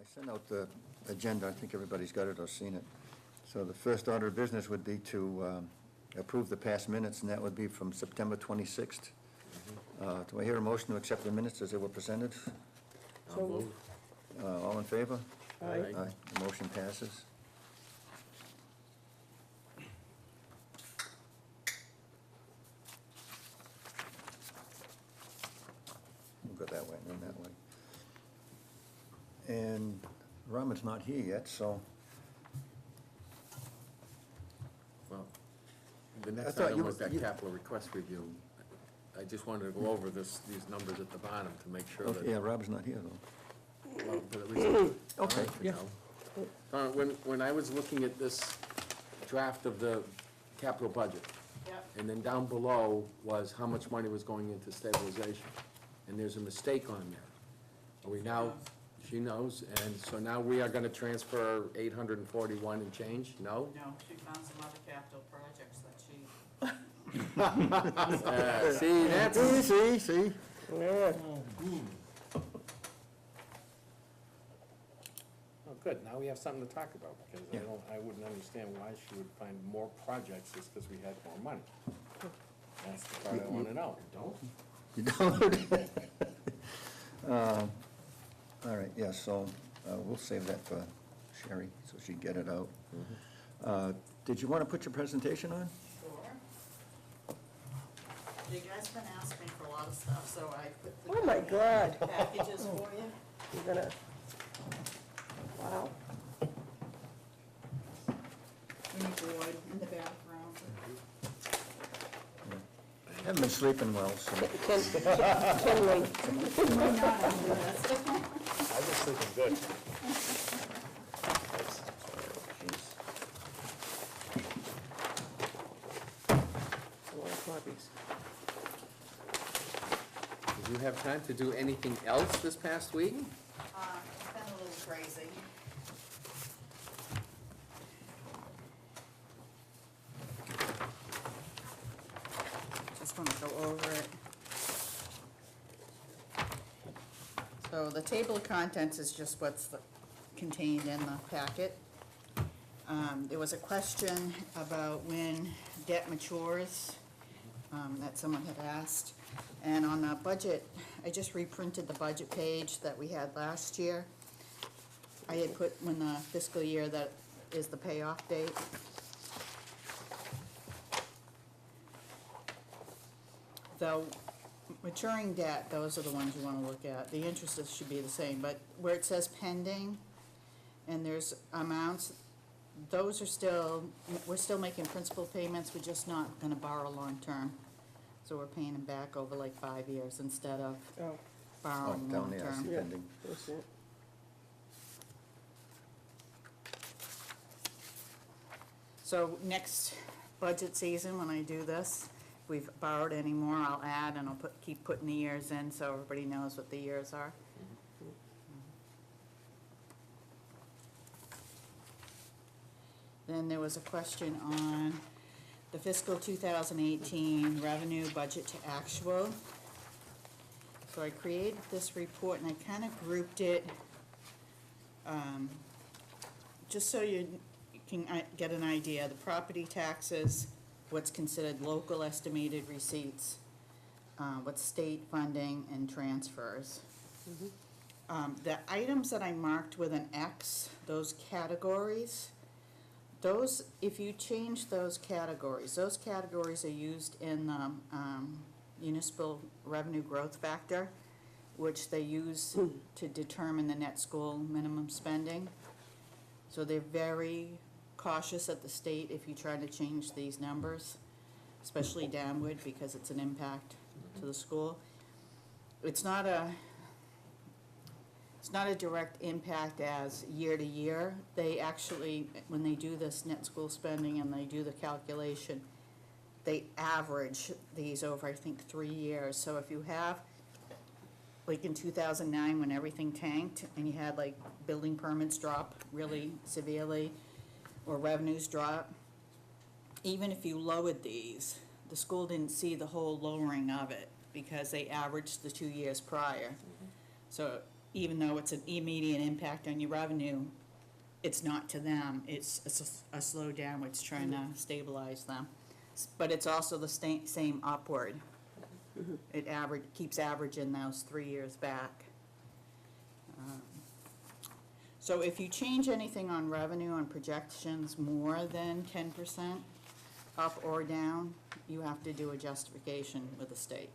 I sent out the agenda, I think everybody's got it or seen it. So the first order of business would be to approve the past minutes, and that would be from September 26th. Do I hear a motion to accept the minutes as they were presented? So moved. All in favor? Aye. The motion passes. We'll go that way and then that way. And Raman's not here yet, so Well, the next thought item you- was that you- capital request review. I just wanted to go over these numbers at the bottom to make sure okay, yeah, that, Rob's not here, though. well, but at least. Okay, yeah. When I was looking at this draft of the capital budget, Yep. and then down below was how much money was going into stabilization, and there's a mistake on there. Are we now, she knows, and so now we are gonna transfer 841 and change? No? No, she found some other capital projects that she, See, that's, See? oh, good, now we have something to talk about, because Yeah. I wouldn't understand why she would find more projects just because we had more money. That's the part I wanna know. Don't? You don't? All right, yeah, so we'll save that for Sherry, so she'd get it out. Did you want to put your presentation on? sure. You guys been asking for a lot of stuff, so I put the. Oh, my God. Packages for you. You're gonna, wow. Any board in the background. Haven't been sleeping well, so. Can we, Might not on the list. I was sleeping good. a lot of copies. Did you have time to do anything else this past week? It's been a little crazy. Just want to go over it. So the table of contents is just what's contained in the packet. There was a question about when debt matures that someone had asked. And on the budget, I just reprinted the budget page that we had last year. I had put when the fiscal year that is the payoff date. The maturing debt, those are the ones you want to look at. The interest should be the same, but where it says pending and there's amounts, those are still, we're still making principal payments, we're just not going to borrow long-term. So we're paying them back over like 5 years instead of Oh, Oh, borrowing down there, I see long-term. Yeah. pending. that's it. So next budget season, when I do this, if we've borrowed any more, I'll add and I'll keep putting the years in so everybody knows what the years are. Then there was a question on the fiscal 2018 revenue budget to actual. So I created this report and I kind of grouped it just so you can get an idea. The property taxes, what's considered local estimated receipts, what's state funding and transfers. The items that I marked with an X, those categories, those, if you change those categories are used in the municipal revenue growth factor, which they use to determine the net school minimum spending. So they're very cautious at the state if you try to change these numbers, especially downward, because it's an impact to the school. It's not a direct impact as year to year. They actually, when they do this net school spending and they do the calculation, they average these over, I think, 3 years. So if you have, like in 2009 when everything tanked and you had like building permits drop really severely or revenues drop, even if you lowered these, the school didn't see the whole lowering of it because they averaged the 2 years prior. So even though it's an immediate impact on your revenue, it's not to them, it's a slowdown, it's trying to stabilize them. But it's also the same upward. It keeps averaging those 3 years back. So if you change anything on revenue on projections more than 10%, up or down, you have to do a justification with the state.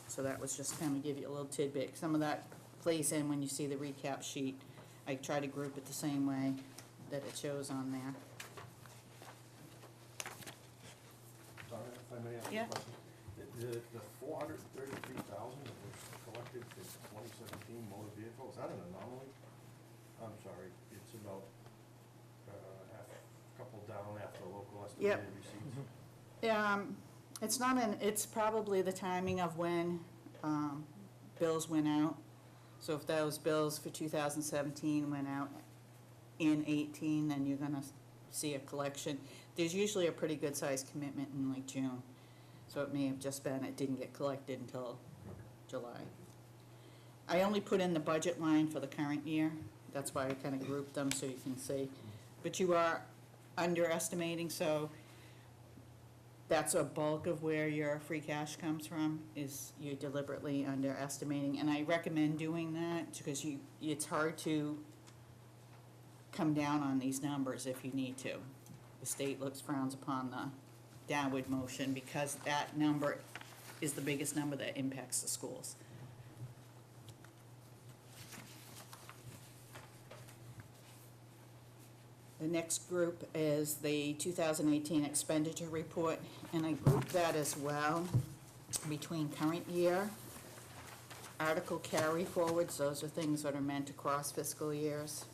So that was just kind of give you a little tidbit. Some of that plays in when you see the recap sheet. I try to group it the same way that it shows on there. Sorry, if I may ask Yeah. a question. The 433,000 that was collected for 2017 motor vehicle, is that an anomaly? I'm sorry, it's about a couple down after local Yep. estimated receipts. It's not it's probably the timing of when, bills went out. So if those bills for 2017 went out in 18, then you're gonna see a collection. There's usually a pretty good sized commitment in like June. So it may have just been, it didn't get collected until July. I only put in the budget line for the current year. That's why I kind of grouped them so you can see. But you are underestimating, so that's a bulk of where your free cash comes from, is you're deliberately underestimating. And I recommend doing that because it's hard to come down on these numbers if you need to. The state frowns upon the downward motion because that number is the biggest number that impacts the schools. The next group is the 2018 expenditure report, and I grouped that as well between current year, article carry forwards, those are things that are meant across fiscal years.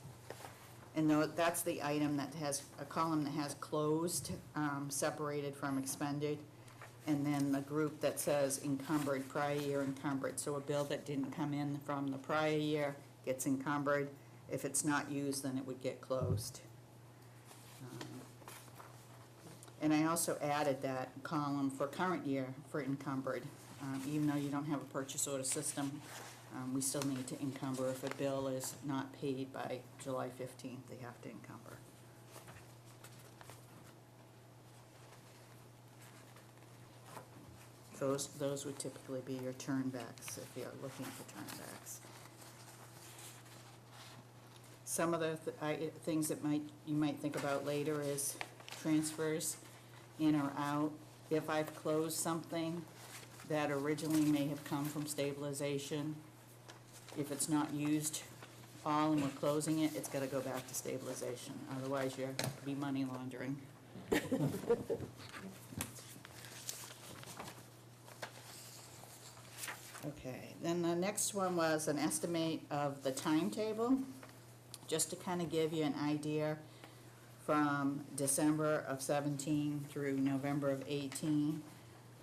And that's the item that has a column that has closed, separated from expended, and then the group that says encumbered, prior year encumbered. So a bill that didn't come in from the prior year gets encumbered. If it's not used, then it would get closed. And I also added that column for current year for encumbered. Even though you don't have a purchase order system, we still need to encumber. If a bill is not paid by July 15th, they have to encumber. Those would typically be your turnbacks if you're looking for turnbacks. Some of the things that you might think about later is transfers in or out. If I've closed something that originally may have come from stabilization, if it's not used all and we're closing it, it's gotta go back to stabilization. Otherwise, you'll be money laundering. Okay, then the next one was an estimate of the timetable, just to kind of give you an idea from December of 17 through November of 18.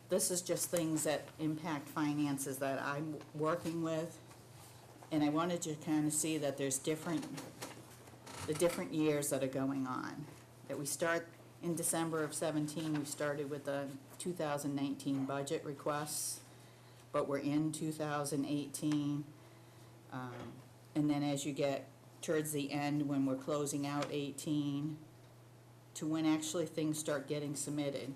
This is just things that impact finances that I'm working with, and I wanted to kind of see that there's the different years that are going on. That we start in December of 17, we started with the 2019 budget requests, but we're in 2018. And then as you get towards the end, when we're closing out 18, to when actually things start getting submitted.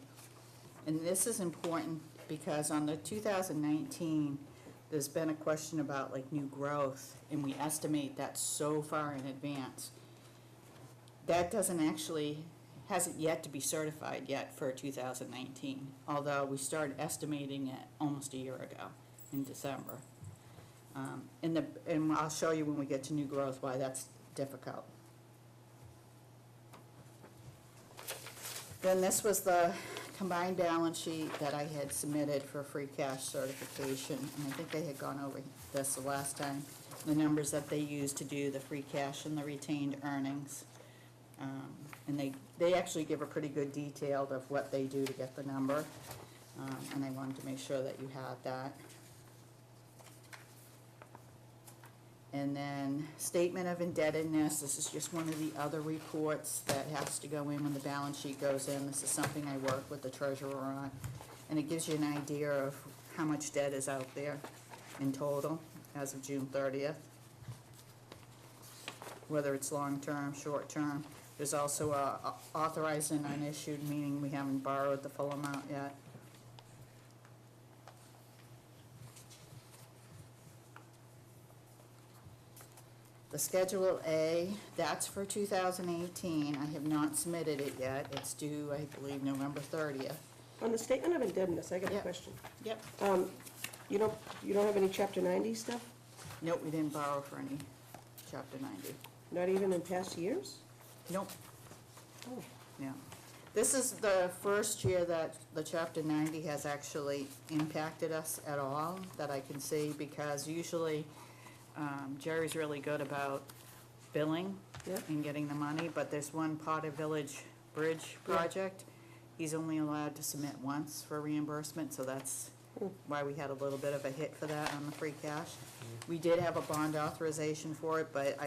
And this is important because on the 2019, there's been a question about like new growth, and we estimate that so far in advance. That hasn't yet to be certified yet for 2019, although we started estimating it almost a year ago in December. And I'll show you when we get to new growth why that's difficult. Then this was the combined balance sheet that I had submitted for free cash certification, and I think I had gone over this the last time, the numbers that they use to do the free cash and the retained earnings. And they actually give a pretty good detail of what they do to get the number, and I wanted to make sure that you had that. And then statement of indebtedness, this is just one of the other reports that has to go in when the balance sheet goes in. This is something I work with the treasurer on, and it gives you an idea of how much debt is out there in total. as of June 30th. Whether it's long-term, short-term. There's also a authorized and unissued, meaning we haven't borrowed the full amount yet. The Schedule A, that's for 2018. I have not submitted it yet. It's due, I believe, November 30th. On the statement of indebtedness, I got a Yep. question. Yep. You don't have any Chapter 90 stuff? Nope, we didn't borrow for any Chapter 90. Not even in past years? Nope. Oh, Yeah. This is the first year that the Chapter 90 has actually impacted us at all, that I can see, because usually Jerry's really good about billing Yeah. and getting the money, but there's one Potter Village Bridge Yeah. project. He's only allowed to submit once for reimbursement, so that's why we had a little bit of a hit for that on the free cash. We did have a bond authorization for it, but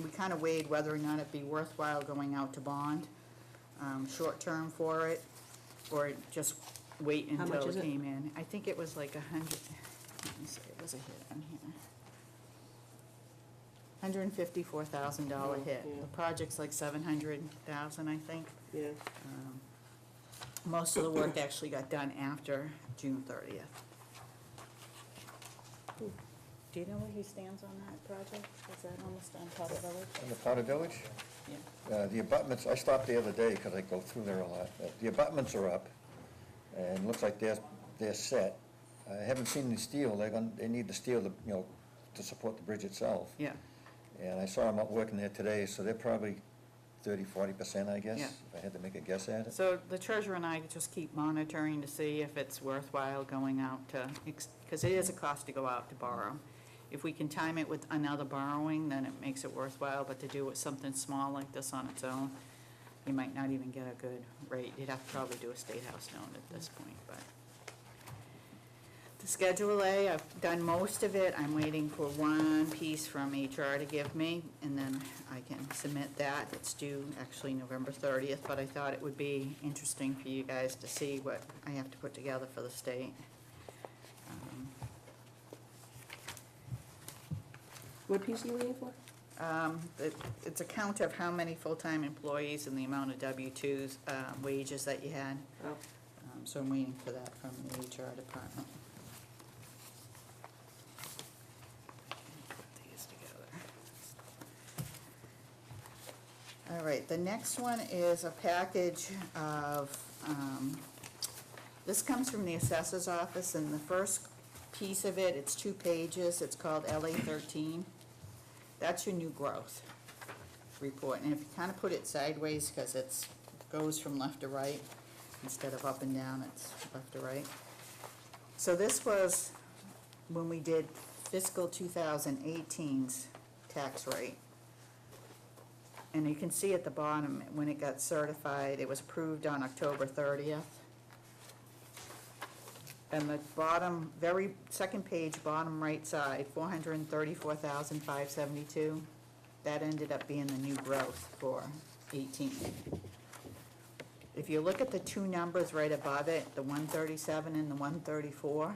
we kind of weighed whether or not it'd be worthwhile going out to bond, short-term for it, or just wait How much until is it it? came in. I think it was like 100, let me see, it was a hit on here. $154,000 hit. Yeah. The project's like 700,000, I think. yeah. Most of the work actually got done after June 30th. Do you know where he stands on that project? Is that almost on Potter Village? In the Potter Village, Yeah. the abutments, I stopped the other day because I go through there a lot. The abutments are up, and it looks like they're set. I haven't seen the steel. They need the steel to, to support the bridge itself. Yeah, And I saw them out working there today, so they're probably 30-40%, I guess, Yeah. if I had to make a guess at it. so the treasurer and I just keep monitoring to see if it's worthwhile going out to, because it is a cost to go out to borrow. If we can time it with another borrowing, then it makes it worthwhile, but to do it something small like this on its own, you might not even get a good rate. You'd have to probably do a State House note at this point, but. The Schedule A, I've done most of it. I'm waiting for one piece from HR to give me, and then I can submit that. It's due actually November 30th, but I thought it would be interesting for you guys to see what I have to put together for the state. What piece are you waiting for? It's a count of how many full-time employees and the amount of W-2s, wages that you had. Oh, So I'm waiting for that from the HR department. Put these together. All right, the next one is a package of, this comes from the assessor's office, and the first piece of it, it's 2 pages, it's called LA 13. That's your new growth report, and if you kind of put it sideways, because it goes from left to right, instead of up and down, it's left to right. So this was when we did fiscal 2018's tax rate. And you can see at the bottom, when it got certified, it was approved on October 30th. And the bottom, very second page, bottom right side, 434,572. That ended up being the new growth for 18. If you look at the 2 numbers right above it, the 137 and the 134,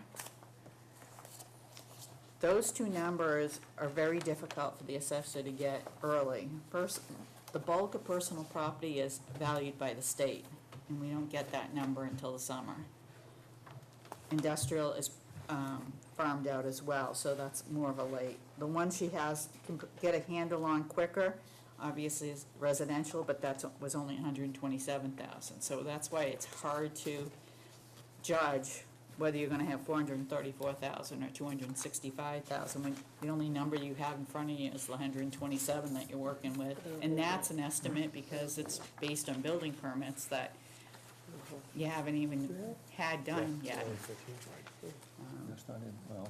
those 2 numbers are very difficult for the assessor to get early. The bulk of personal property is valued by the state, and we don't get that number until the summer. Industrial is farmed out as well, so that's more of a late. The one she has, can get a handle on quicker, obviously is residential, but that was only 127,000. So that's why it's hard to judge whether you're gonna have 434,000 or 265,000, when the only number you have in front of you is the 127 that you're working with. And that's an estimate because it's based on building permits that you haven't even had done yet. That's not in, well,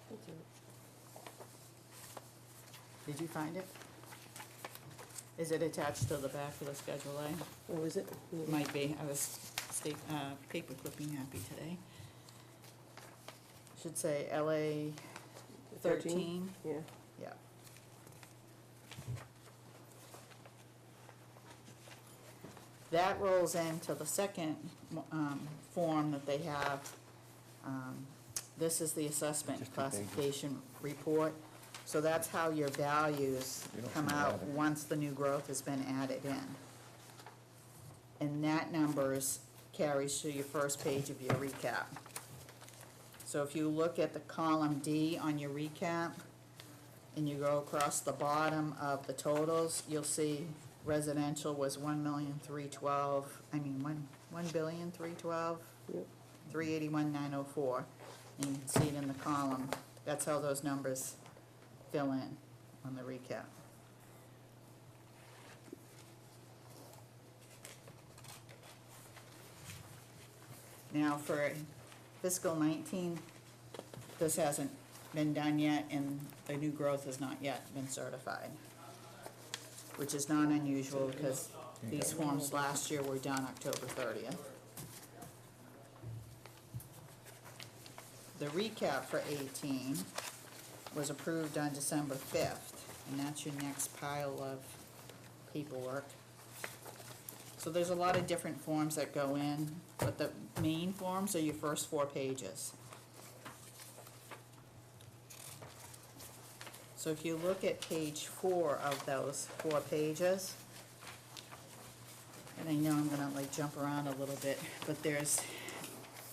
that's it. Did you find it? Is it attached to the back of the Schedule A? Oh, is it? It might be. I was paper clipping happy today. Should say LA 13. Yeah. Yeah. That rolls into the second form that they have. this is the assessment Just 2 pages. classification report. So that's how your values You don't come seem to out have it. once the new growth has been added in. And that numbers carries to your first page of your recap. So if you look at the column D on your recap, and you go across the bottom of the totals, you'll see residential was 1,312,000, I mean, 1,312,000, Yep. 381,904. And you can see it in the column. That's how those numbers fill in on the recap. Now, for fiscal 19, this hasn't been done yet, and the new growth has not yet been certified, which is not unusual because these forms last year were done October 30th. The recap for 18 was approved on December 5th, and that's your next pile of paperwork. So there's a lot of different forms that go in, but the main forms are your first 4 pages. So if you look at page 4 of those 4 pages, and I know I'm gonna like jump around a little bit, but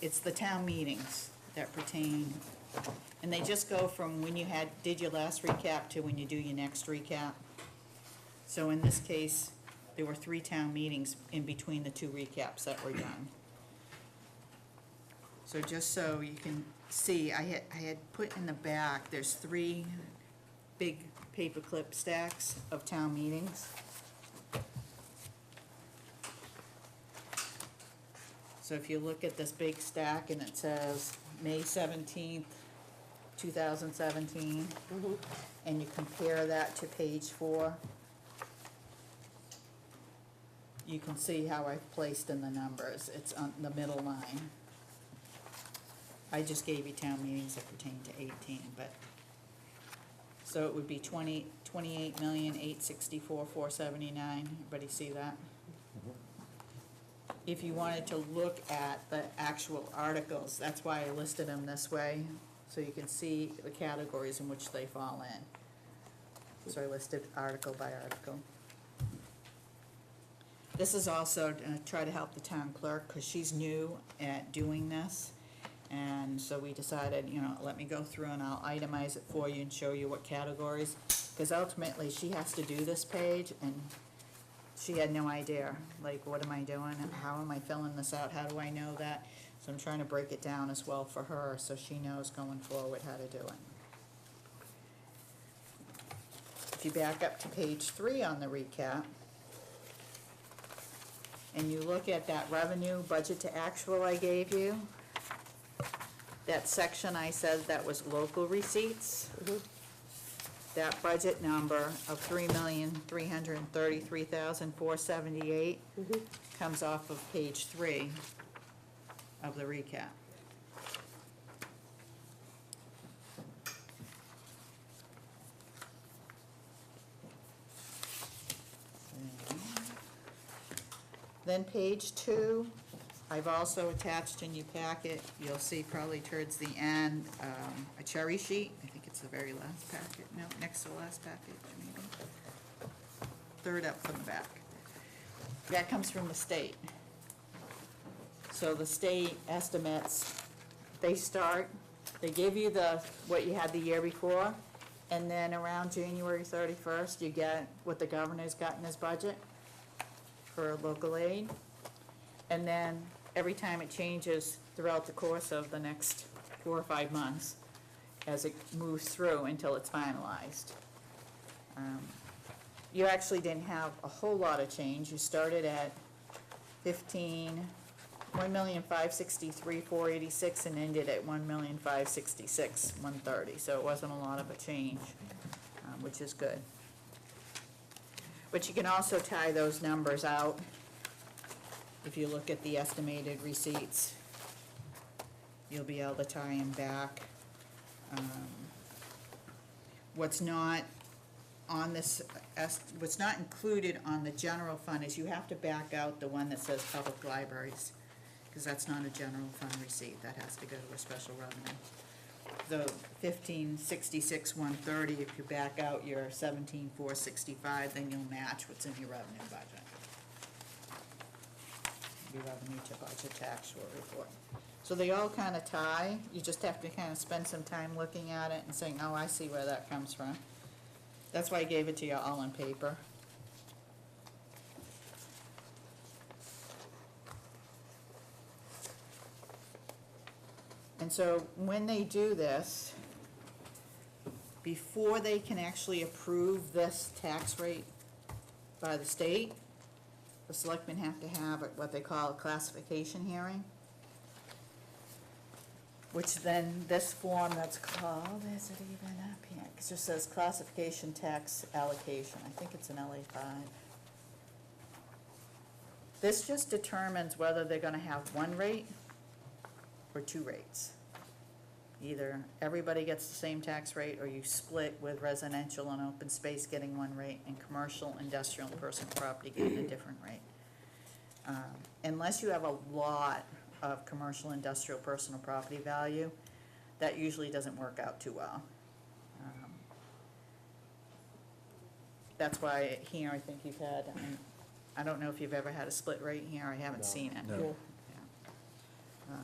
it's the town meetings that pertain, and they just go from when you did your last recap to when you do your next recap. So in this case, there were 3 town meetings in between the 2 recaps that were done. So just so you can see, I had put in the back, there's 3 big paperclip stacks of town meetings. So if you look at this big stack and it says May 17th, 2017, and you compare that to page 4, you can see how I've placed in the numbers. It's on the middle line. I just gave you town meetings that pertain to 18, but, so it would be 28,864,479. Everybody see that? If you wanted to look at the actual articles, that's why I listed them this way, so you can see the categories in which they fall in. So I listed article by article. This is also to try to help the town clerk, because she's new at doing this. And so we decided, let me go through and I'll itemize it for you and show you what categories. Because ultimately, she has to do this page, and she had no idea, like, what am I doing? How am I filling this out? How do I know that? So I'm trying to break it down as well for her, so she knows going forward how to do it. If you back up to page 3 on the recap, and you look at that revenue budget to actual I gave you, that section I said that was local receipts, that budget number of 3,333,478 comes off of page 3 of the recap. Then page 2, I've also attached in your packet, you'll see probably towards the end, a cherry sheet. I think it's the very last packet, no, next to the last package, maybe. Third up from the back. That comes from the state. So the state estimates, they give you what you had the year before, and then around January 31st, you get what the governor's got in his budget for local aid. And then every time it changes throughout the course of the next 4 or 5 months as it moves through until it's finalized. You actually didn't have a whole lot of change. You started at 1,563,486 and ended at 1,566,130. So it wasn't a lot of a change, which is good. But you can also tie those numbers out. If you look at the estimated receipts, you'll be able to tie them back. What's not on this, what's not included on the general fund is you have to back out the one that says public libraries, because that's not a general fund receipt. That has to go to a special revenue. the 1566, 130, if you back out your 17,465, then you'll match what's in your revenue budget. Your revenue to budget to actual report. So they all kind of tie, you just have to kind of spend some time looking at it and saying, oh, I see where that comes from. That's why I gave it to you all on paper. And so when they do this, before they can actually approve this tax rate by the state, the selectmen have to have what they call a classification hearing, which then this form that's called, is it even up here? It just says classification tax allocation. I think it's an LA5. This just determines whether they're gonna have one rate or two rates. Either everybody gets the same tax rate, or you split with residential and open space getting one rate, and commercial, industrial, and personal property getting a different rate. Unless you have a lot of commercial, industrial, personal property value, that usually doesn't work out too well. That's why here, I think you've had, I don't know if you've ever had a split rate here, I haven't No. seen it. No. Yeah.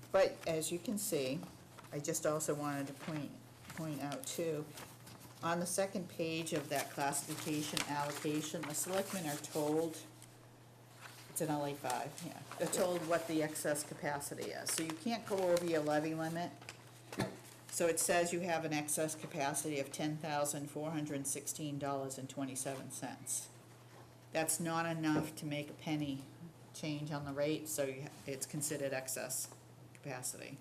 But as you can see, I just also wanted to point out too, on the second page of that classification allocation, the selectmen are told, it's an LA5, yeah, they're told what the excess capacity is. So you can't go over your levy limit. So it says you have an excess capacity of $10,416.27. That's not enough to make a penny change on the rate, so it's considered excess capacity.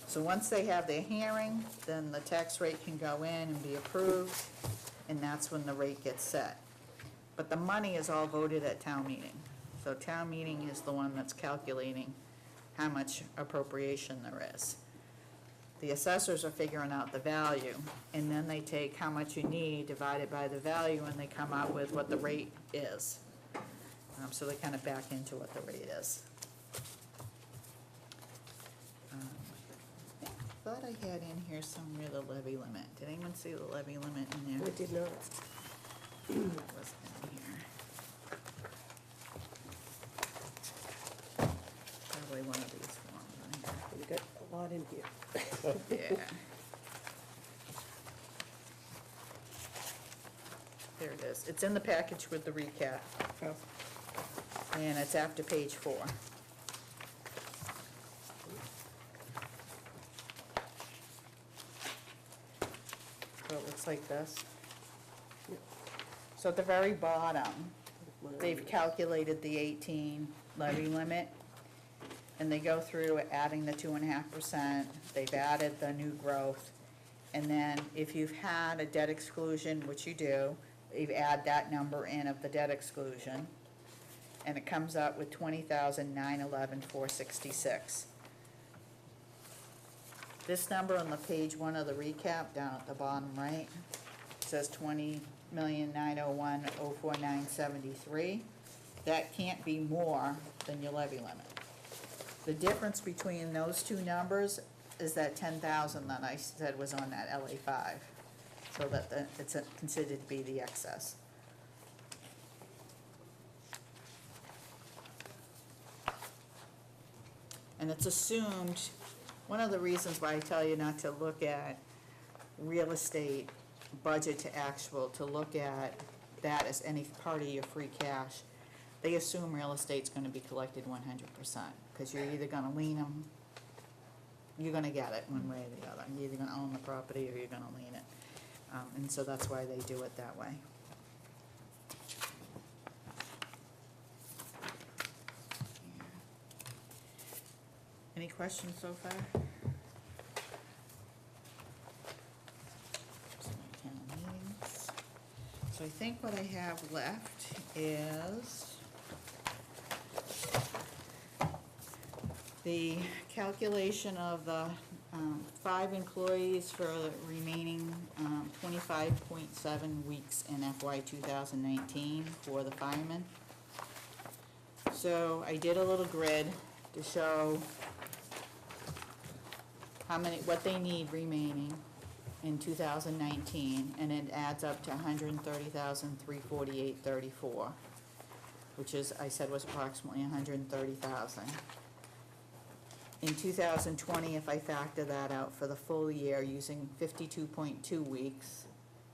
So once they have their hearing, then the tax rate can go in and be approved, and that's when the rate gets set. But the money is all voted at town meeting. So town meeting is the one that's calculating how much appropriation there is. The assessors are figuring out the value, and then they take how much you need, divide it by the value, and they come out with what the rate is. So they kind of back into what the rate is. I thought I had in here somewhere the levy limit. Did anyone see the levy limit in there? I did not. That was in here. Probably one of these forms in here. We got a lot in here. Yeah. There it is. It's in the package with the recap, Oh, and it's after page 4. So it looks like this. Yep. So at the very bottom, one they've of calculated the 18 levy limit, and they go through adding the 2.5%, they've added the new growth, and then if you've had a debt exclusion, which you do, you add that number in of the debt exclusion, and it comes up with $20,911,466. This number on the page 1 of the recap, down at the bottom right, says $20,901,049.73. That can't be more than your levy limit. The difference between those two numbers is that 10,000 that I said was on that LA5, so that it's considered to be the excess. And it's assumed, one of the reasons why I tell you not to look at real estate budget to actual, to look at that as any part of your free cash, they assume real estate's gonna be collected 100%, because you're either gonna lien them, you're gonna get it one way or the other. You're either gonna own the property or you're gonna lien it. And so that's why they do it that way. Any questions so far? So my town meetings. So I think what I have left is the calculation of the 5 employees for the remaining 25.7 weeks in FY 2019 for the firemen. So I did a little grid to show what they need remaining in 2019, and it adds up to 130,348.34, which is, I said, was approximately 130,000. In 2020, if I factor that out for the full year using 52.2 weeks,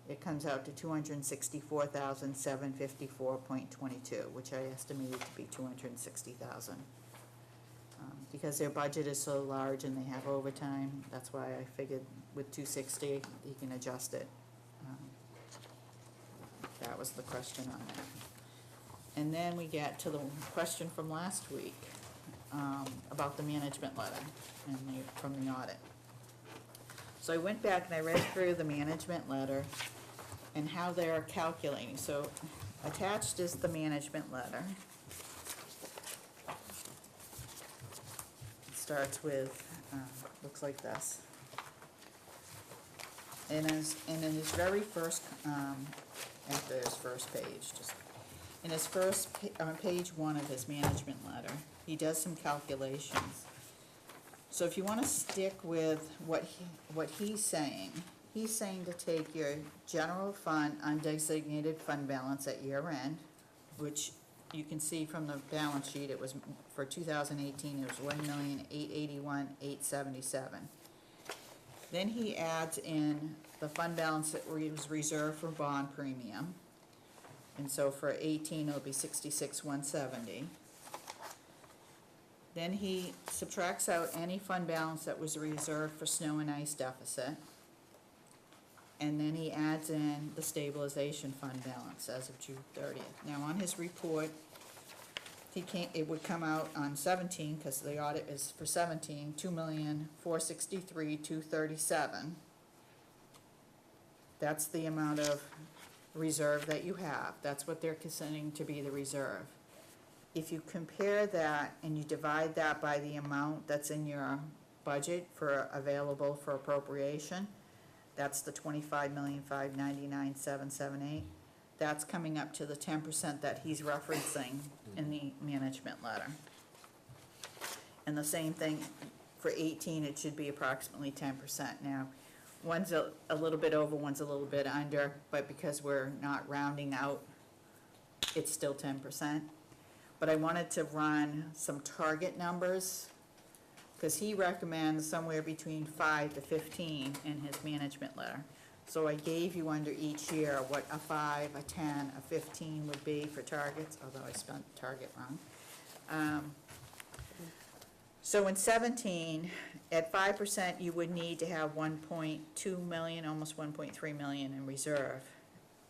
it comes out to 264,754.22, which I estimated to be 260,000. Because their budget is so large and they have overtime, that's why I figured with 260, you can adjust it. That was the question on that. And then we get to the question from last week, about the management letter from the audit. So I went back and I read through the management letter and how they're calculating. So attached is the management letter. It starts with, looks like this. And in his very first, after his first page, in his first, on page 1 of his management letter, he does some calculations. So if you want to stick with what he's saying to take your general fund undesignated fund balance at year end, which you can see from the balance sheet, it was for 2018, it was $1,881,877. Then he adds in the fund balance that was reserved for bond premium. And so for 18, it'll be 66,170. Then he subtracts out any fund balance that was reserved for snow and ice deficit. And then he adds in the stabilization fund balance as of June 30th. Now on his report, it would come out on 17, because the audit is for 17, 2,463,237. That's the amount of reserve that you have. That's what they're considering to be the reserve. If you compare that and you divide that by the amount that's in your budget for available for appropriation, that's the $25,599,778. That's coming up to the 10% that he's referencing in the management letter. And the same thing for 18, it should be approximately 10%. Now, one's a little bit over, one's a little bit under, but because we're not rounding out, it's still 10%. But I wanted to run some target numbers, because he recommends somewhere between 5 to 15 in his management letter. So I gave you under each year what a 5, a 10, a 15 would be for targets, although I spelled target wrong. So in 17, at 5%, you would need to have 1.2 million, almost 1.3 million in reserve.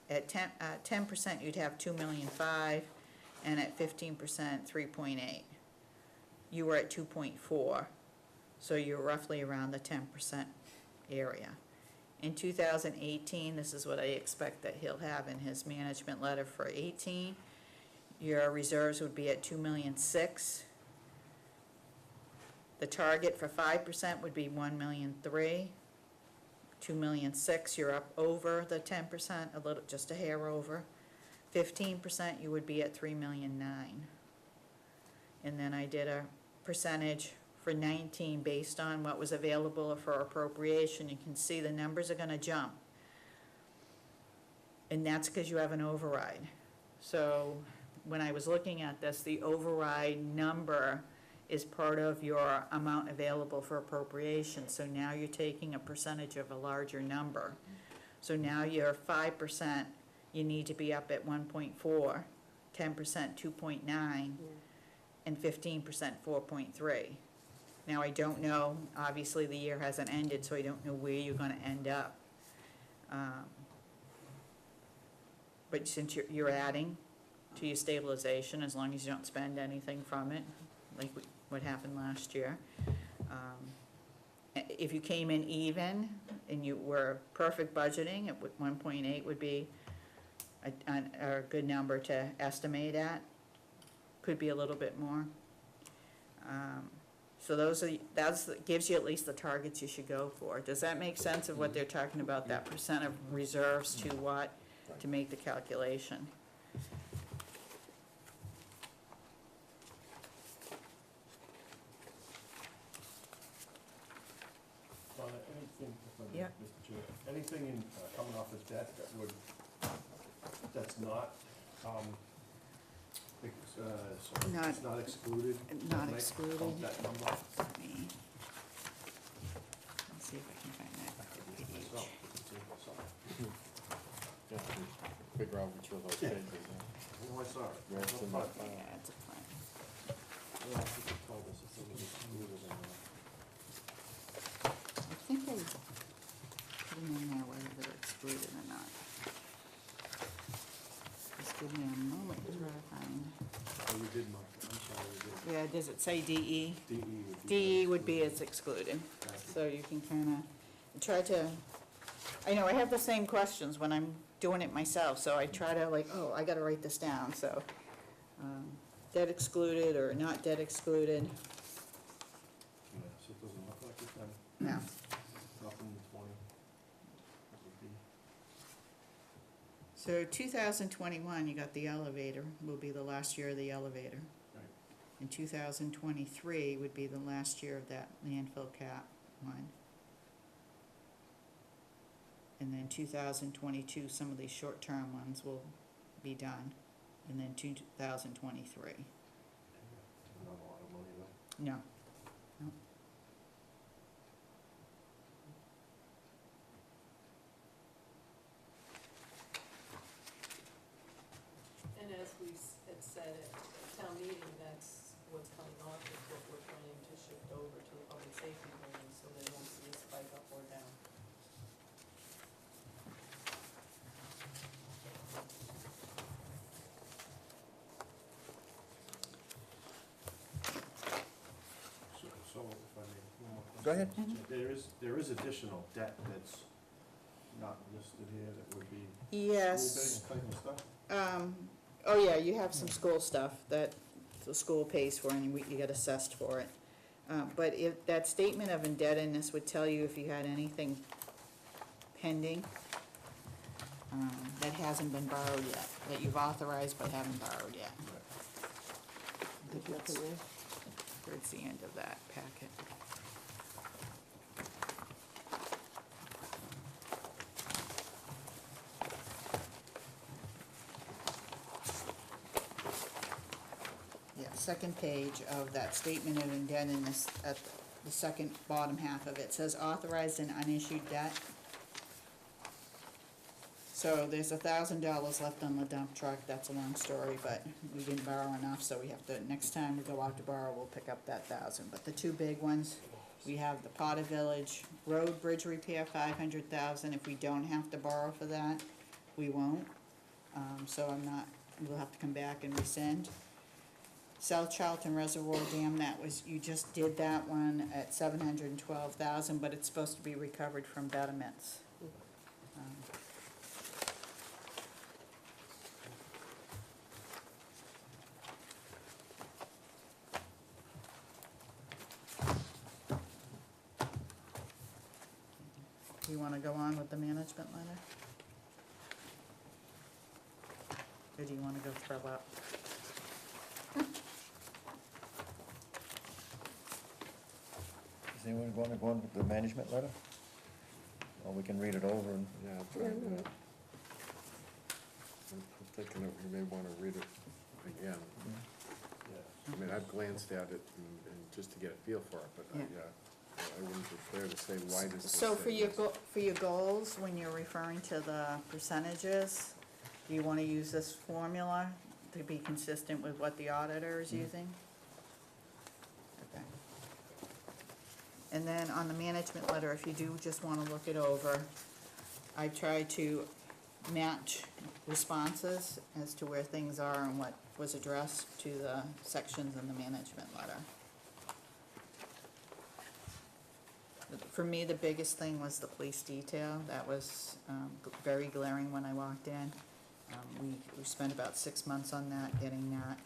At 10%, you'd have 2,000,005, and at 15%, 3.8. You were at 2.4, so you're roughly around the 10% area. In 2018, this is what I expect that he'll have in his management letter for 18. Your reserves would be at 2,000,006. The target for 5% would be 1,000,003. 2,000,006, you're up over the 10%, a little, just a hair over. 15%, you would be at 3,000,009. And then I did a percentage for 19 based on what was available for appropriation. You can see the numbers are gonna jump. And that's because you have an override. So when I was looking at this, the override number is part of your amount available for appropriation. So now you're taking a percentage of a larger number. So now you're 5%, you need to be up at 1.4, 10% 2.9, and 15% 4.3. Now, I don't know, obviously the year hasn't ended, so I don't know where you're gonna end up. But since you're adding to your stabilization, as long as you don't spend anything from it, like what happened last year. If you came in even and you were perfect budgeting, at 1.8 would be a good number to estimate at. Could be a little bit more. So gives you at least the targets you should go for. Does that make sense of what they're talking about, that percent of reserves to what, to make the calculation? Donna, anything, if I may, Yeah. Mr. Chair, anything in, coming off as debt that would, that's not, Not- it's not excluded? not Make- excluded. bump that number? Let me, let's see if I can find that page. Myself, it's in myself. Yeah, figure out which of those pages, Oh, I saw it. Yeah, it's in But- that file. Yeah, it's a plan. Yeah, I think it told us if it was excluded or not. I think I put them in there whether they're excluded or not. Just give me a moment to try to find. Oh, you did mark it, I'm sorry, you Yeah, does it say DE? did. DE would be. DE would be it's excluded, Thank you. so you can kinda try to, I know I have the same questions when I'm doing it myself, so I try to like, oh, I gotta write this down, so. Debt excluded or not debt excluded, Yeah, so it doesn't look like it's done, no. nothing in 20. That would be, So 2021, you got the elevator, will be the last year of the elevator. right. And 2023 would be the last year of that landfill cap one. And then 2022, some of these short-term ones will be done, and then 2023. Not a lot of money though. No, no. And as had said at town meeting, that's what's coming off is what we're planning to shift over to the public safety building, so they won't see a spike up or down. So if I may, one more question. Go ahead. There is additional debt that's not listed here that would be Yes. school-based type of stuff? Oh yeah, you have some school stuff that the school pays for and you get assessed for it. But if, that statement of indebtedness would tell you if you had anything pending, that hasn't been borrowed yet, that you've authorized but haven't borrowed yet. There's nothing there. Towards the end of that packet. Yeah, second page of that statement of indebtedness, at the second bottom half of it, says authorized and unissued debt. So there's $1,000 left on the dump truck, that's a long story, but we didn't borrow enough, so we have to, next time we go out to borrow, we'll pick up that 1,000. But the two big ones, we have the Potter Village Road Bridge Repair, 500,000, if we don't have to borrow for that, we won't. So I'm not, we'll have to come back and rescind. South Charlton Reservoir Dam, that was, you just did that one at 712,000, but it's supposed to be recovered from betterments. You wanna go on with the management letter? Or do you wanna go throw up? Does anyone want to go on with the management letter? Or we can read it over and, Yeah, I'll Yeah, try no. that. I'm thinking that we may wanna read it again. Yeah. I mean, I've glanced at it and just to get a feel for it, but Yeah. I wouldn't be fair to say why does this So say for your this? for your goals, when you're referring to the percentages, do you wanna use this formula to be consistent with what the auditor is using? Okay. And then on the management letter, if you do just wanna look it over, I try to match responses as to where things are and what was addressed to the sections in the management letter. For me, the biggest thing was the police detail. That was very glaring when I walked in. We spent about 6 months on that, getting that.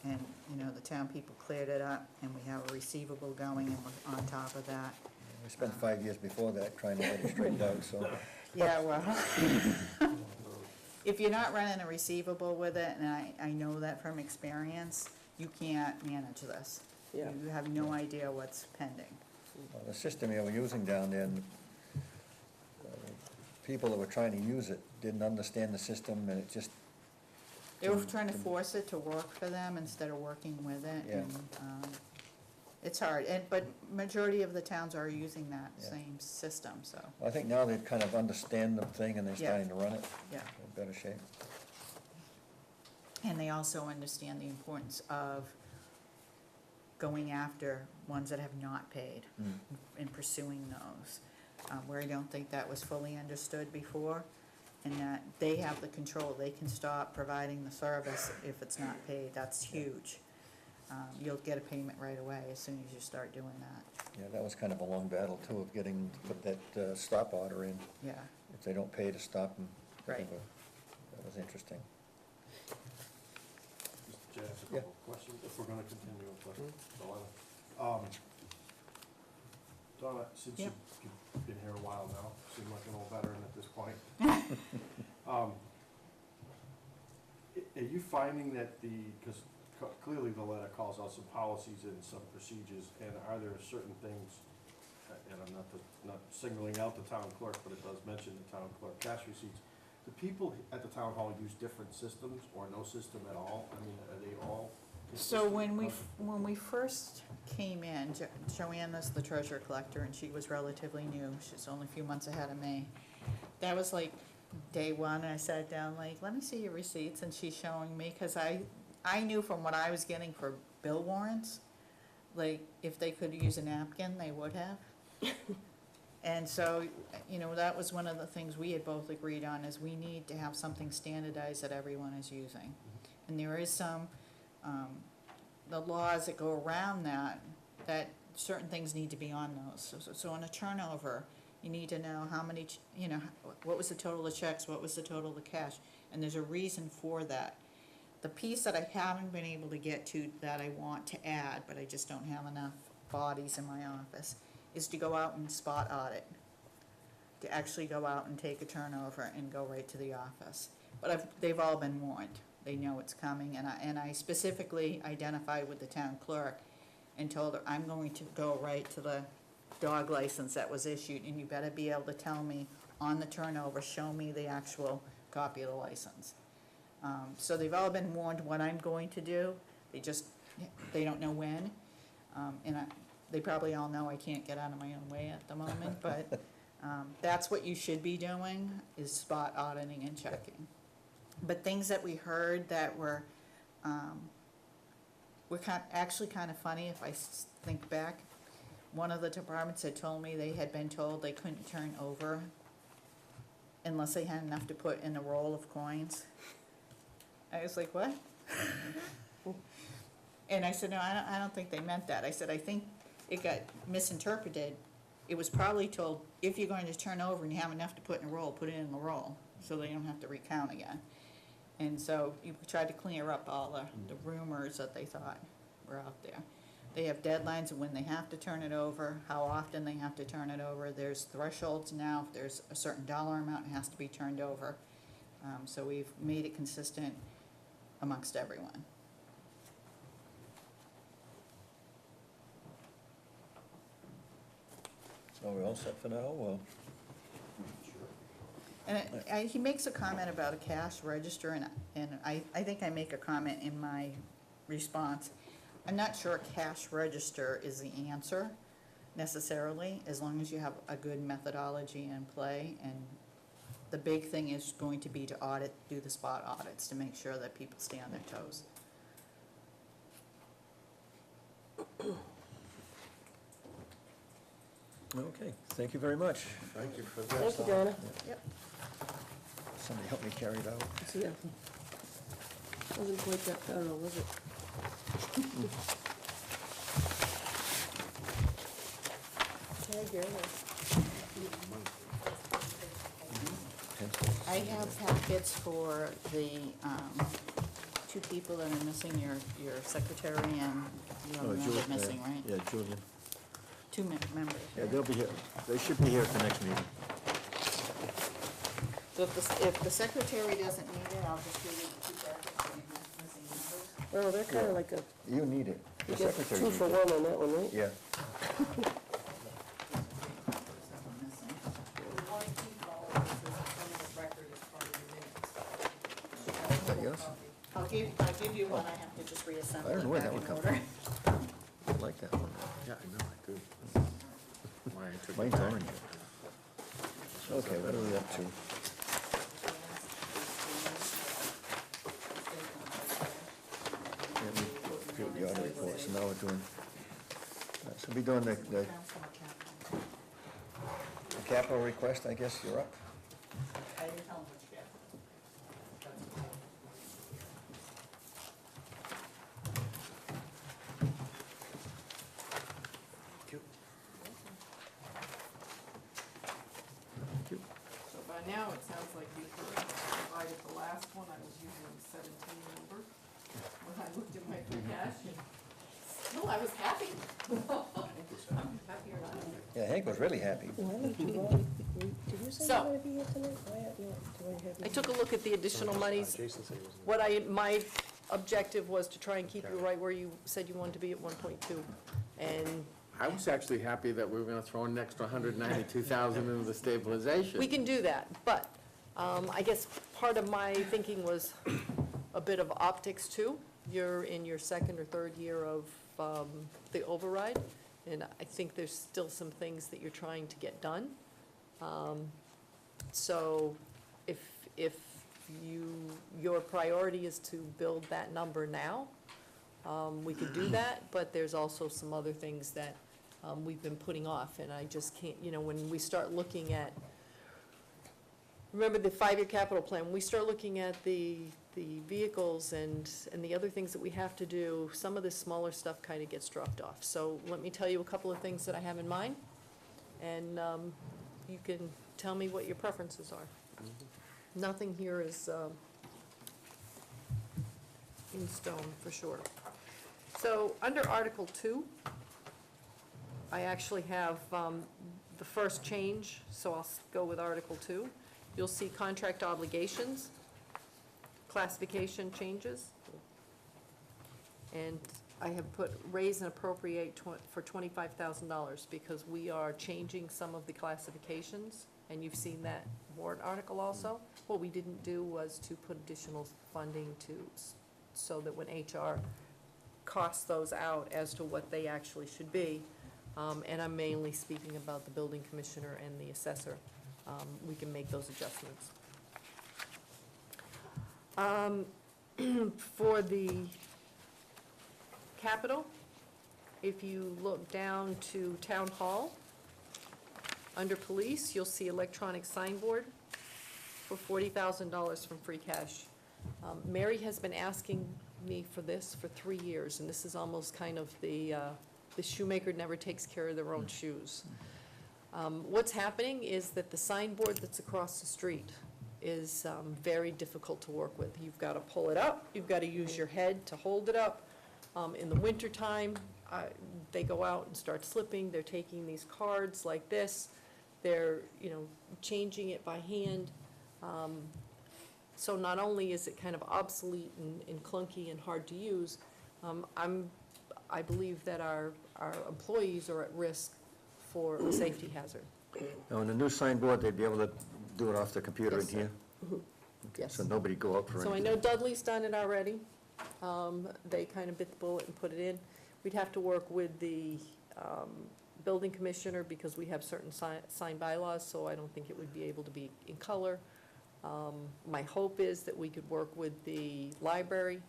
And, you know, the town people cleared it up, and we have a receivable going, and we're on top of that. We spent 5 years before that trying to get it straightened out, so. Yeah, well, if you're not running a receivable with it, and I know that from experience, you can't manage this. Yeah. You have no idea what's pending. Well, the system you were using down there, and, people that were trying to use it didn't understand the system, and it just, They were trying to force it to work for them instead of working with it, Yeah. and, it's hard, but majority of the towns are using that Yeah. same system, so, I think now they kind of understand the thing and they're Yeah. starting to run it yeah. in better shape. And they also understand the importance of going after ones that have not paid Mm. and pursuing those, where I don't think that was fully understood before, and that they have the control, they can stop providing the service if it's not paid, that's huge. You'll get a payment right away as soon as you start doing that, Yeah, that was kind of a long battle too, of getting, to put that stop order in. yeah. If they don't pay to stop them. Right. That was interesting. Just to ask a Yeah. couple of questions, if we're gonna continue with questions. Donna, since Yep. you've been here a while now, seem like an old veteran at this point. Are you finding that because clearly the letter calls out some policies and some procedures, and are there certain things, and I'm not singling out the town clerk, but it does mention the town clerk cash receipts. Do people at the town hall use different systems or no system at all? I mean, are they all? So when consistent? when we first came in, Joanne is the treasurer collector, and she was relatively new, she's only a few months ahead of me. That was like day one, I sat down like, let me see your receipts, and she's showing me, because I knew from what I was getting for bill warrants, like, if they could use a napkin, they would have. And so, you know, that was one of the things we had both agreed on, is we need to have something standardized that everyone is using. And there is some, the laws that go around that certain things need to be on those. So on a turnover, you need to know how many, you know, what was the total of checks, what was the total of cash, and there's a reason for that. The piece that I haven't been able to get to that I want to add, but I just don't have enough bodies in my office, is to go out and spot audit. To actually go out and take a turnover and go right to the office. But they've all been warned, they know it's coming, and I specifically identified with the town clerk and told her, I'm going to go right to the dog license that was issued, and you better be able to tell me on the turnover, show me the actual copy of the license. So they've all been warned what I'm going to do, they don't know when. They probably all know I can't get out of my own way at the moment, but that's what you should be doing, is spot auditing and checking. But things that we heard that were actually kind of funny if I think back. One of the departments had told me they had been told they couldn't turn over unless they had enough to put in a roll of coins. I was like, what? And I said, no, I don't think they meant that. I said, I think it got misinterpreted. It was probably told, if you're going to turn over and you have enough to put in a roll, put it in the roll, so they don't have to recount again. And so you tried to clear up all the rumors that they thought were out there. They have deadlines of when they have to turn it over, how often they have to turn it over. There's thresholds now. If there's a certain dollar amount, it has to be turned over. So we've made it consistent amongst everyone. So we're all set for now, or? And he makes a comment about a cash register, and I think I make a comment in my response. I'm not sure a cash register is the answer necessarily, as long as you have a good methodology in play. And the big thing is going to be to do the spot audits to make sure that people stay on their toes. Okay, thank you very much. Thank you for Thank you, Donna. Yep. Somebody help me carry it out. Yeah. Wasn't quite that thorough, was it? Tag your Pencils. I have packets for the two people that are missing, your secretary and you Oh, don't remember Julian, missing, right? Yeah, Julian. Two members. Yeah, right? they'll be here. They should be here at the next meeting. So if the secretary doesn't need it, I'll just give you the two packets that you missing members. Well, they're kind of like a, You need it. The you get secretary 2 needs for it. 1 on that one, right? Yeah. Seven missing. We want to keep all of this as a permanent record as part of your minutes. Is that yours? I'll give you one, I have to just reassemble I don't know it where back that in would come order. I like that one. Yeah, I know, I do. Why I took it Mine's back. orange. Okay, what are we up to? Yeah, we do the audit report, so now we're doing, so we're doing the capital request, I guess, you're up. I didn't tell them what you get. So by now, it sounds like you've provided the last one, I was using the 17 number when I looked at my free cash, and still I was happy. I'm happier than I am. Yeah, Hank was really happy. Why don't you, Ron, did you say So- you were gonna be here tonight? Why aren't you, do I have you? I took a look at the additional monies. My objective was to try and keep you right where you said you wanted to be at 1.2. And I was actually happy that we were gonna throw an extra 192,000 into the stabilization. we can do that, but I guess part of my thinking was a bit of optics too. You're in your second or third year of the override, and I think there's still some things that you're trying to get done. So if your priority is to build that number now, we could do that, but there's also some other things that we've been putting off, and I just can't, when we start looking at, remember the 5-year capital plan, when we start looking at the vehicles and the other things that we have to do, some of the smaller stuff kind of gets dropped off. So let me tell you a couple of things that I have in mind, and you can tell me what your preferences are. Nothing here is in stone, for sure. So, under Article 2, I actually have the first change, so I'll go with Article 2. You'll see contract obligations, classification changes, and I have put raise and appropriate for $25,000 because we are changing some of the classifications, and you've seen that warrant article also. What we didn't do was to put additional funding so that when HR costs those out as to what they actually should be, and I'm mainly speaking about the building commissioner and the assessor, we can make those adjustments. For the capital, if you look down to town hall, under police, you'll see electronic signboard for $40,000 from free cash. Mary has been asking me for this for 3 years, and this is almost kind of the shoemaker never takes care of their own shoes. What's happening is that the signboard that's across the street is very difficult to work with. You've got to pull it up, you've got to use your head to hold it up. In the wintertime, they go out and start slipping, they're taking these cards like this, they're, changing it by hand. So not only is it kind of obsolete and clunky and hard to use, I believe that our employees are at risk for a safety hazard. Now, on the new signboard, they'd be able to do it off the computer in Yes, sir. here? Yes. So nobody go out for So I anything? know Dudley's done it already. They kind of bit the bullet and put it in. We'd have to work with the building commissioner because we have certain sign bylaws, so I don't think it would be able to be in color. My hope is that we could work with the library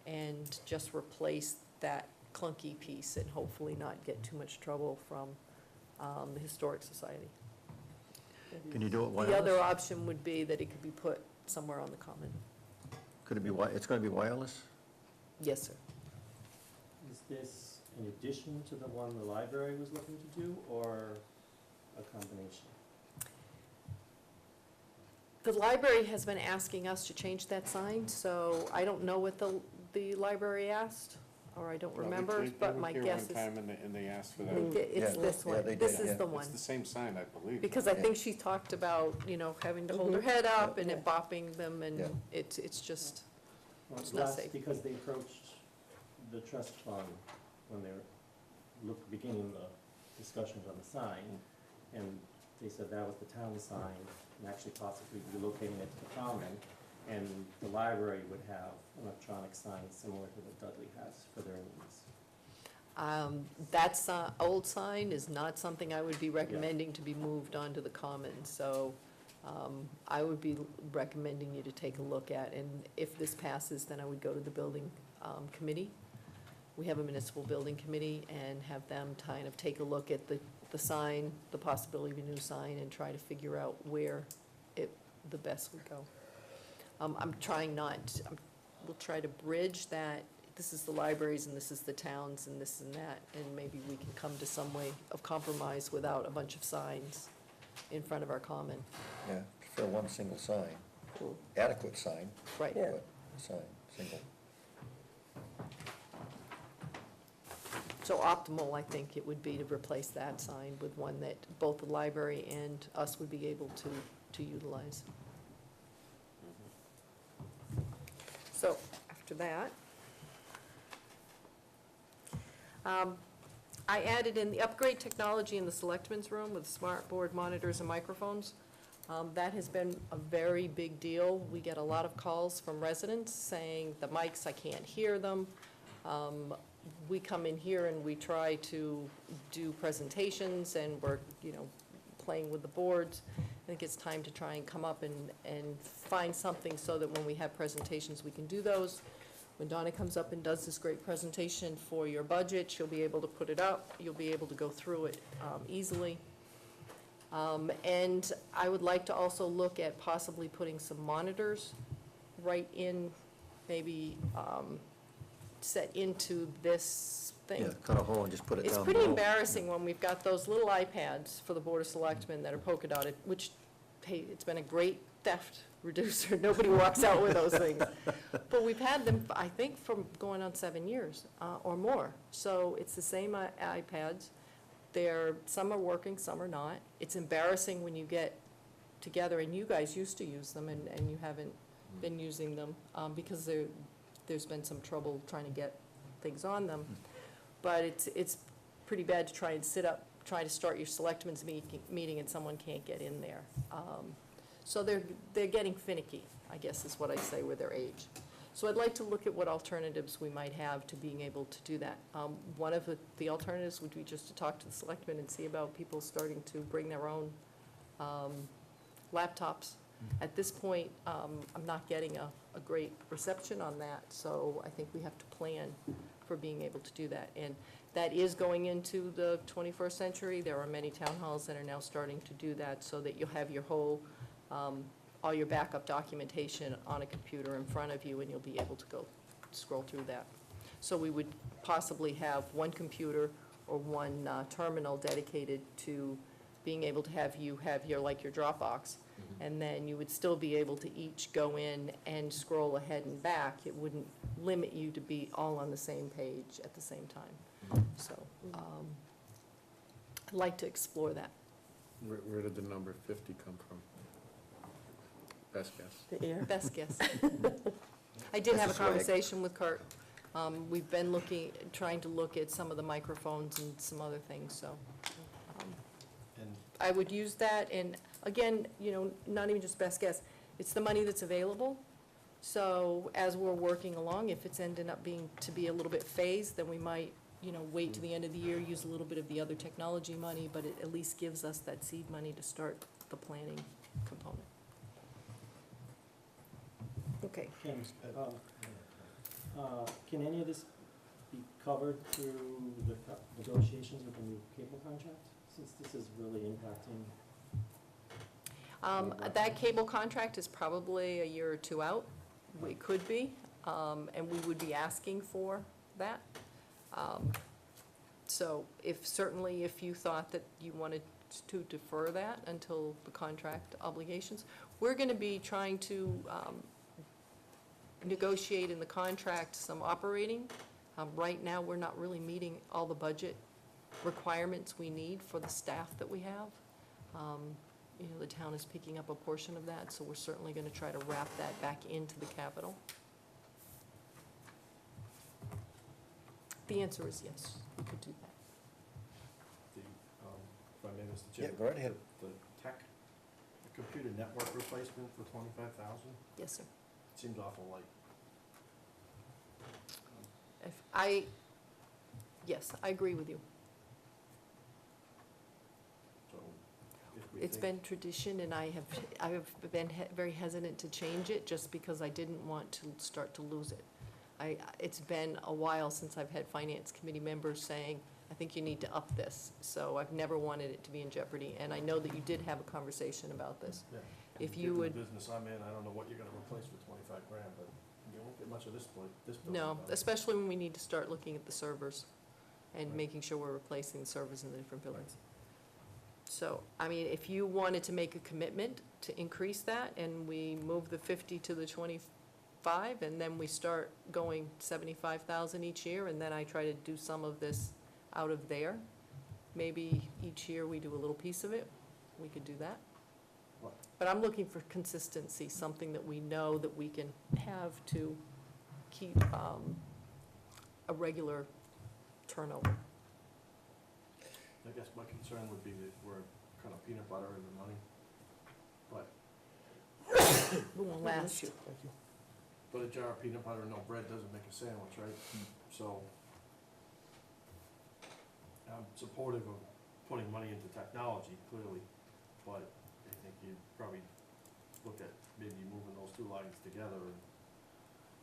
and just replace that clunky piece and hopefully not get too much trouble from the Historic Society. Can you do it The other wireless? option would be that it could be put somewhere on the common. Could it be, it's gonna be wireless? Yes, sir. Is this in addition to the one the library was looking to do, or a combination? The library has been asking us to change that sign, so I don't know what the library asked, or I don't remember, but my guess is. They were here one time and they asked for I that. think it's Yeah. this Yeah, one. they This did, is yeah. the one. It's the same sign, I believe. Because I Yeah. think she talked about, having to hold her head up and it Yeah. bopping them, and Yeah. it's just, Well, It's not last- safe. Because they approached the trust fund when they were beginning the discussions on the sign, and they said that was the town sign, and actually possibly relocating it to the common, and the library would have electronic signs similar to what Dudley has for their needs. that old sign is not something I would be recommending to be moved onto the common, so I would be recommending you to take a look at, and if this passes, then I would go to the building committee. We have a municipal building committee, and have them kind of take a look at the sign, the possibility of a new sign, and try to figure out where the best would go. I'm trying we'll try to bridge that, this is the libraries, and this is the towns, and this and that, and maybe we can come to some way of compromise without a bunch of signs in front of our common. Yeah, for one single sign, adequate sign, Right. Yeah. but sign, single. So optimal, I think it would be to replace that sign with one that both the library and us would be able to utilize. So, after that, I added in the upgrade technology in the selectmen's room with smart board monitors and microphones. That has been a very big deal. We get a lot of calls from residents saying, the mics, I can't hear them. We come in here and we try to do presentations, and we're, playing with the boards. I think it's time to try and come up and find something so that when we have presentations, we can do those. When Donna comes up and does this great presentation for your budget, she'll be able to put it up, you'll be able to go through it easily. And I would like to also look at possibly putting some monitors right in, maybe set into this thing. Yeah, cut a hole and just put it down It's below. pretty embarrassing when we've got those little iPads for the Board of Selectmen that are polka dotted, which, hey, it's been a great theft reducer. Nobody walks out with those things. But we've had them, I think, from going on 7 years or more. So it's the same iPads. Some are working, some are not. It's embarrassing when you get together, and you guys used to use them, and you haven't been using them because there's been some trouble trying to get things on them. But it's pretty bad to try and try to start your selectmen's meeting and someone can't get in there. So they're getting finicky, I guess is what I say with their age. So I'd like to look at what alternatives we might have to being able to do that. One of the alternatives would be just to talk to the selectmen and see about people starting to bring their own laptops. At this point, I'm not getting a great reception on that, so I think we have to plan for being able to do that. And that is going into the 21st century. There are many town halls that are now starting to do that, so that you'll have your whole, all your backup documentation on a computer in front of you, and you'll be able to go scroll through that. So we would possibly have one computer or one terminal dedicated to being able to have your Dropbox. And then you would still be able to each go in and scroll ahead and back. It wouldn't limit you to be all on the same page at the same time. So, I'd like to explore that. Where did the number 50 come from? Best guess. The air. Best guess. I did have a That's a swag. conversation with Kurt. We've been trying to look at some of the microphones and some other things, so. And I would use that, and again, not even just best guess, it's the money that's available. So as we're working along, if it's ending up being a little bit phased, then we might, wait to the end of the year, use a little bit of the other technology money, but it at least gives us that seed money to start the planning component. Okay. Can any of this be covered through the negotiations with the new cable contract, since this is really impacting? That cable contract is probably a year or two out. It could be, and we would be asking for that. So certainly if you thought that you wanted to defer that until the contract obligations. We're gonna be trying to negotiate in the contract some operating. Right now, we're not really meeting all the budget requirements we need for the staff that we have. You know, the town is picking up a portion of that, so we're certainly gonna try to wrap that back into the capital. The answer is yes, we could do that. The, if I may, Mr. Yeah, Chair. go right ahead. The tech, the computer network replacement for 25,000, Yes, sir. seems awful light. Yes, I agree with you. So if we It's think- been tradition, and I have been very hesitant to change it, just because I didn't want to start to lose it. It's been a while since I've had finance committee members saying, I think you need to up this, so I've never wanted it to be in jeopardy, and I know that you did have a conversation about this. Yeah. If Given you would, the business I'm in, I don't know what you're gonna replace with 25 grand, but you won't get much of this building. no, done. especially when we need to start looking at the servers and making sure we're replacing the servers in the different buildings. So, I mean, if you wanted to make a commitment to increase that, and we move the 50 to the 25, and then we start going 75,000 each year, and then I try to do some of this out of there, maybe each year we do a little piece of it, we could do that. What? But I'm looking for consistency, something that we know that we can have to keep a regular turnover. I guess my concern would be that we're kind of peanut butter in the money, but, It won't last. but a jar of peanut butter and no bread doesn't make a sandwich, right? So, I'm supportive of putting money into technology, clearly, but I think you'd probably look at maybe moving those two lines together and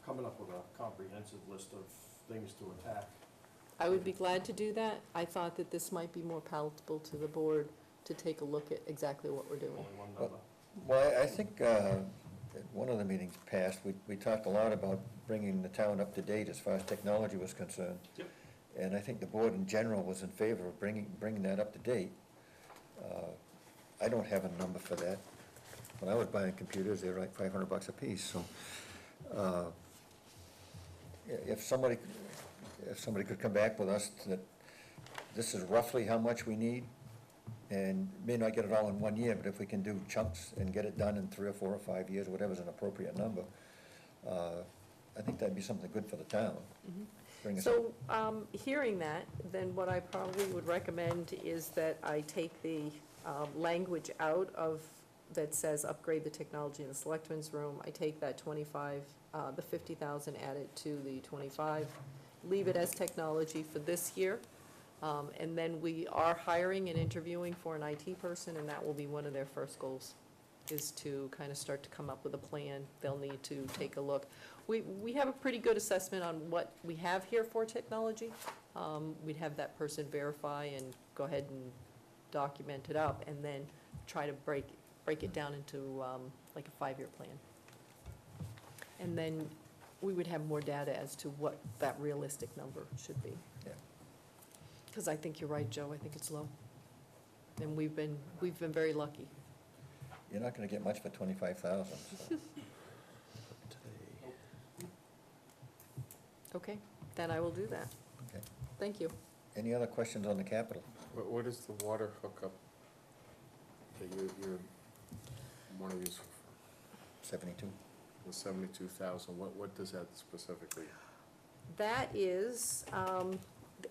coming up with a comprehensive list of things to attack. I would be glad to do that. I thought that this might be more palatable to the board to take a look at exactly what we're doing. Only one number. Well, I think at one of the meetings past, we talked a lot about bringing the town up to date as far as technology was concerned. Yep. And I think the board in general was in favor of bringing that up to date. I don't have a number for that. When I was buying computers, they were like $500 a piece, so if somebody could come back with us that this is roughly how much we need, and may not get it all in one year, but if we can do chunks and get it done in 3 or 4 or 5 years, whatever's an appropriate number, I think that'd be something good for the town. Bring us up. So, hearing that, then what I probably would recommend is that I take the language out of, that says upgrade the technology in the selectmen's room. I take that 25, the 50,000, add it to the 25, leave it as technology for this year. And then we are hiring and interviewing for an IT person, and that will be one of their first goals, is to kind of start to come up with a plan. They'll need to take a look. We have a pretty good assessment on what we have here for technology. We'd have that person verify and go ahead and document it up, and then try to break it down into like a 5-year plan. And then we would have more data as to what that realistic number should be. Yeah. Because I think you're right, Joe, I think it's low. And we've been very lucky. You're not gonna get much for 25,000, so. Okay, then I will do that. Okay. Thank you. Any other questions on the capital? What is the water hookup that you want to use for 72? the 72,000? What does that specifically? That is,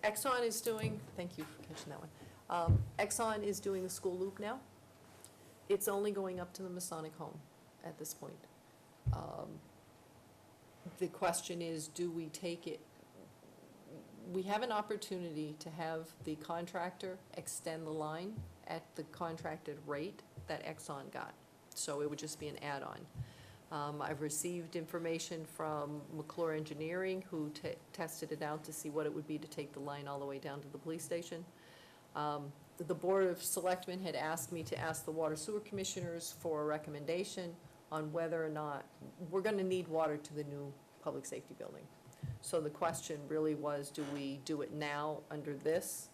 Exxon is doing, thank you for catching that one. Exxon is doing the school loop now. It's only going up to the Masonic home at this point. The question is, do we take it? We have an opportunity to have the contractor extend the line at the contracted rate that Exxon got. So it would just be an add-on. I've received information from McClure Engineering, who tested it out to see what it would be to take the line all the way down to the police station. The Board of Selectmen had asked me to ask the Water Sewer Commissioners for a recommendation on whether or not, we're gonna need water to the new public safety building. So the question really was, do we do it now under this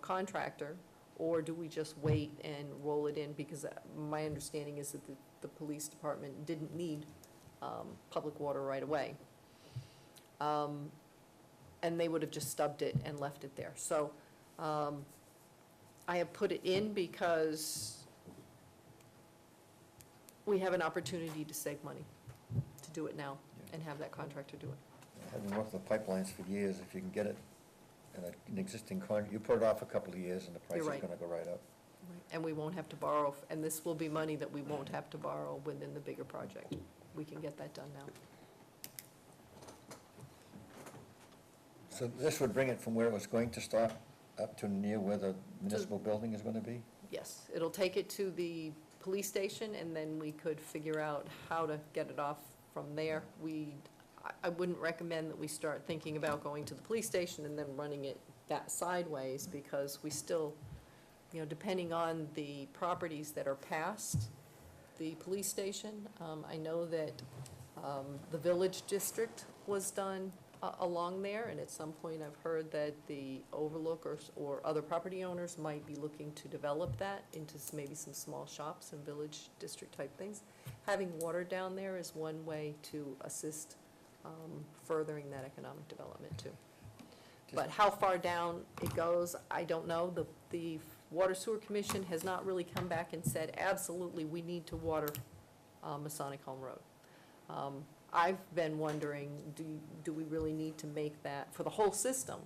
contractor, Or do we just wait and roll it in? Because my understanding is that the police department didn't need public water right away. And they would have just stubbed it and left it there. So I have put it in because we have an opportunity to save money, to do it now and have that contractor do it. Having worked with pipelines for years, if you can get it in an existing you put it off a couple of years and the price You're is right. gonna go right up. And we won't have to borrow, and this will be money that we won't have to borrow within the bigger project. We can get that done now. So this would bring it from where it was going to start up to near where the municipal building is gonna be? Yes, it'll take it to the police station, and then we could figure out how to get it off from there. I wouldn't recommend that we start thinking about going to the police station and then running it that sideways, because we still, you know, depending on the properties that are past the police station, I know that the village district was done along there, and at some point I've heard that the overlookers or other property owners might be looking to develop that into maybe some small shops and village district type things. Having water down there is one way to assist furthering that economic development too. But how far down it goes, I don't know. The Water Sewer Commission has not really come back and said, absolutely, we need to water Masonic Home Road. I've been wondering, do we really need to make that, for the whole system,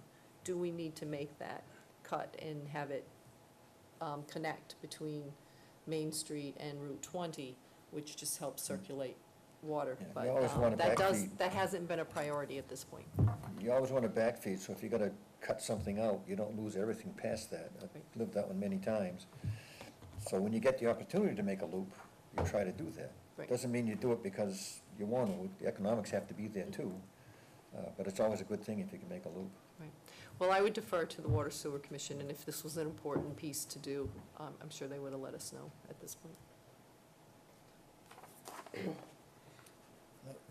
do we need to make that cut and have it connect between Main Street and Route 20, which just helps circulate water? Yeah, But we always want to backfeed. that hasn't been a priority at this point. You always want to backfeed, so if you're gonna cut something out, you don't lose everything past that. I've Right. lived that one many times. So when you get the opportunity to make a loop, you try to do that. Right. Doesn't mean you do it because you want to, the economics have to be there too. But it's always a good thing if you can make a loop. Right. Well, I would defer to the Water Sewer Commission, and if this was an important piece to do, I'm sure they would have let us know at this point.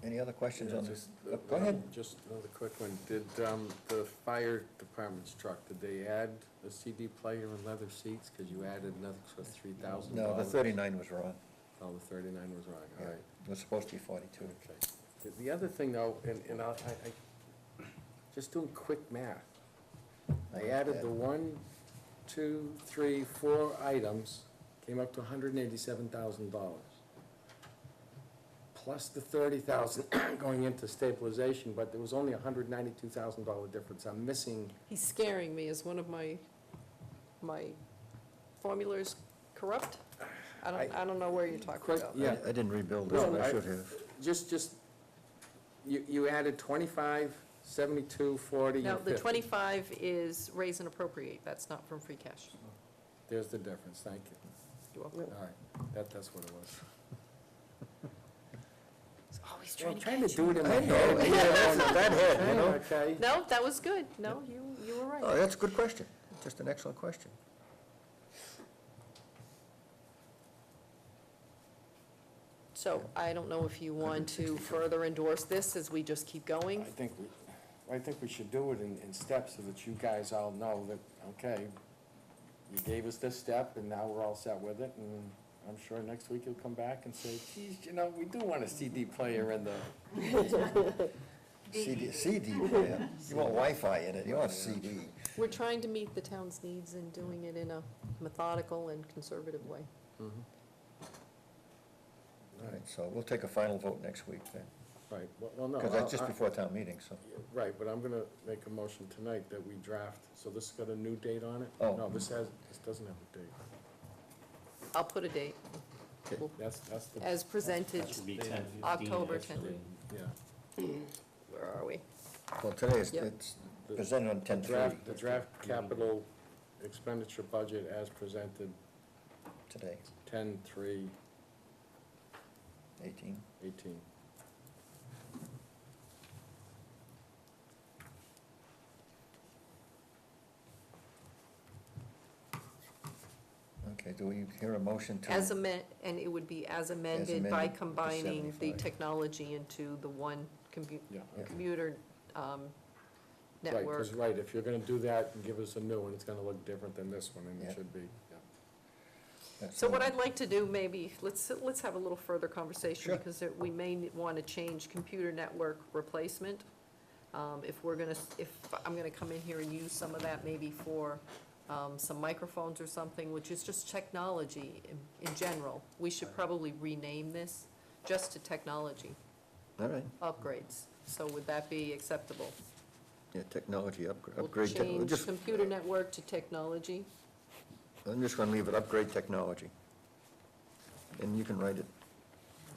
Any other questions Yeah, on this? just, Go ahead. Just another quick one. Did the fire department's truck, did they add a CD player and leather seats? Because you added another $3,000. No, the 39 was wrong. Oh, the 39 was wrong, all right. It was supposed to be 42. Okay. The other thing though, and I just doing quick math. I added the 1, 2, 3, 4 items, came up to $187,000. Plus the 30,000 going into stabilization, but there was only a $192,000 difference. I'm missing, He's scaring me. Is one of my formulas corrupt? I don't know where you're talking Quick, about. yeah. I didn't rebuild it, No, I I- should have. just, you added 25, 72, 40, No, and the 50. 25 is raise and appropriate. That's not from free cash. There's the difference, thank you. You're welcome. All right, that's what it was. He's always Well, trying I'm to trying to catch do it in you. my head. Yeah, it's that head, you know? Okay. No, that was good. No, you were Oh, right. that's a good question. Just an excellent question. So I don't know if you want to further endorse this as we just keep going. I think we should do it in steps so that you guys all know that, okay, you gave us this step and now we're all set with it, and I'm sure next week you'll come back and say, geez, you know, we do want a CD player in the, CD player. You want Wi-Fi in it, you want CD. We're trying to meet the town's needs and doing it in a methodical and conservative way. All right, so we'll take a final vote next week then, right, well, no. because that's just I- before town meeting, so. Right, but I'm gonna make a motion tonight that we draft, so this has got a new date on it? Oh. No, this doesn't have a date. I'll put a date That's the, as presented. That should be 10/15, October actually. 10th. Yeah. Where are we? Well, today is, Yep. it's presented on The 10/3 the draft capital expenditure budget as presented, today, 10/3/18. 18. Okay, do we hear a motion to? And it would be as amended by amended to combining the 75. technology into the one Yeah, okay. computer Right, network. because, right, if you're gonna do that and give us a new one, it's gonna look different than this one, and Yeah. it should be, yeah. That's So what all. I'd like to do, maybe, let's have a little further conversation, Sure. because we may want to change computer network replacement. If I'm gonna come in here and use some of that maybe for, some microphones or something, which is just technology in general. We should probably rename this just to technology All right, upgrades. So would that be acceptable? yeah, technology We'll upgrade. change computer network to technology. I'm just gonna leave it upgrade technology. And you can write it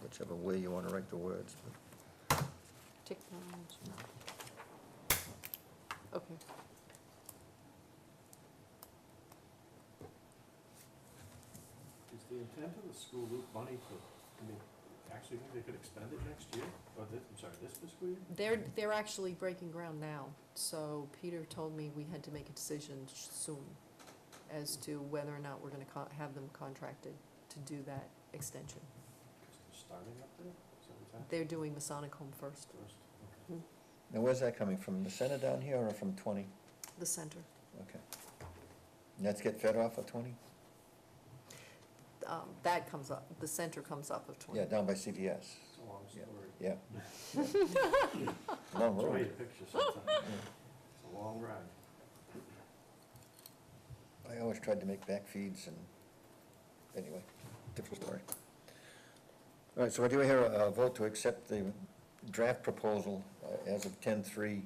whichever way you wanna write the words. Technology. Okay. Is the intent of the school loop money to, I mean, actually think they could expend it next year? Or this, I'm sorry, this fiscal year? They're actually breaking ground now, so Peter told me we had to make a decision soon as to whether or not we're gonna have them contracted to do that extension. Because they're starting up there? Is that what's happening They're doing Masonic Home first, first? Okay. Now, where's that coming from? The center down here or from 20? the center. Okay. And that's get fed off of 20? That comes up, the center comes up of 20. Yeah, down by CVS. It's a long Yeah. story. Yeah. Long It's a way to road. picture sometimes. It's a long ride. I always tried to make back feeds and, anyway, different story. All right, so I do hear a vote to accept the draft proposal as of 10-3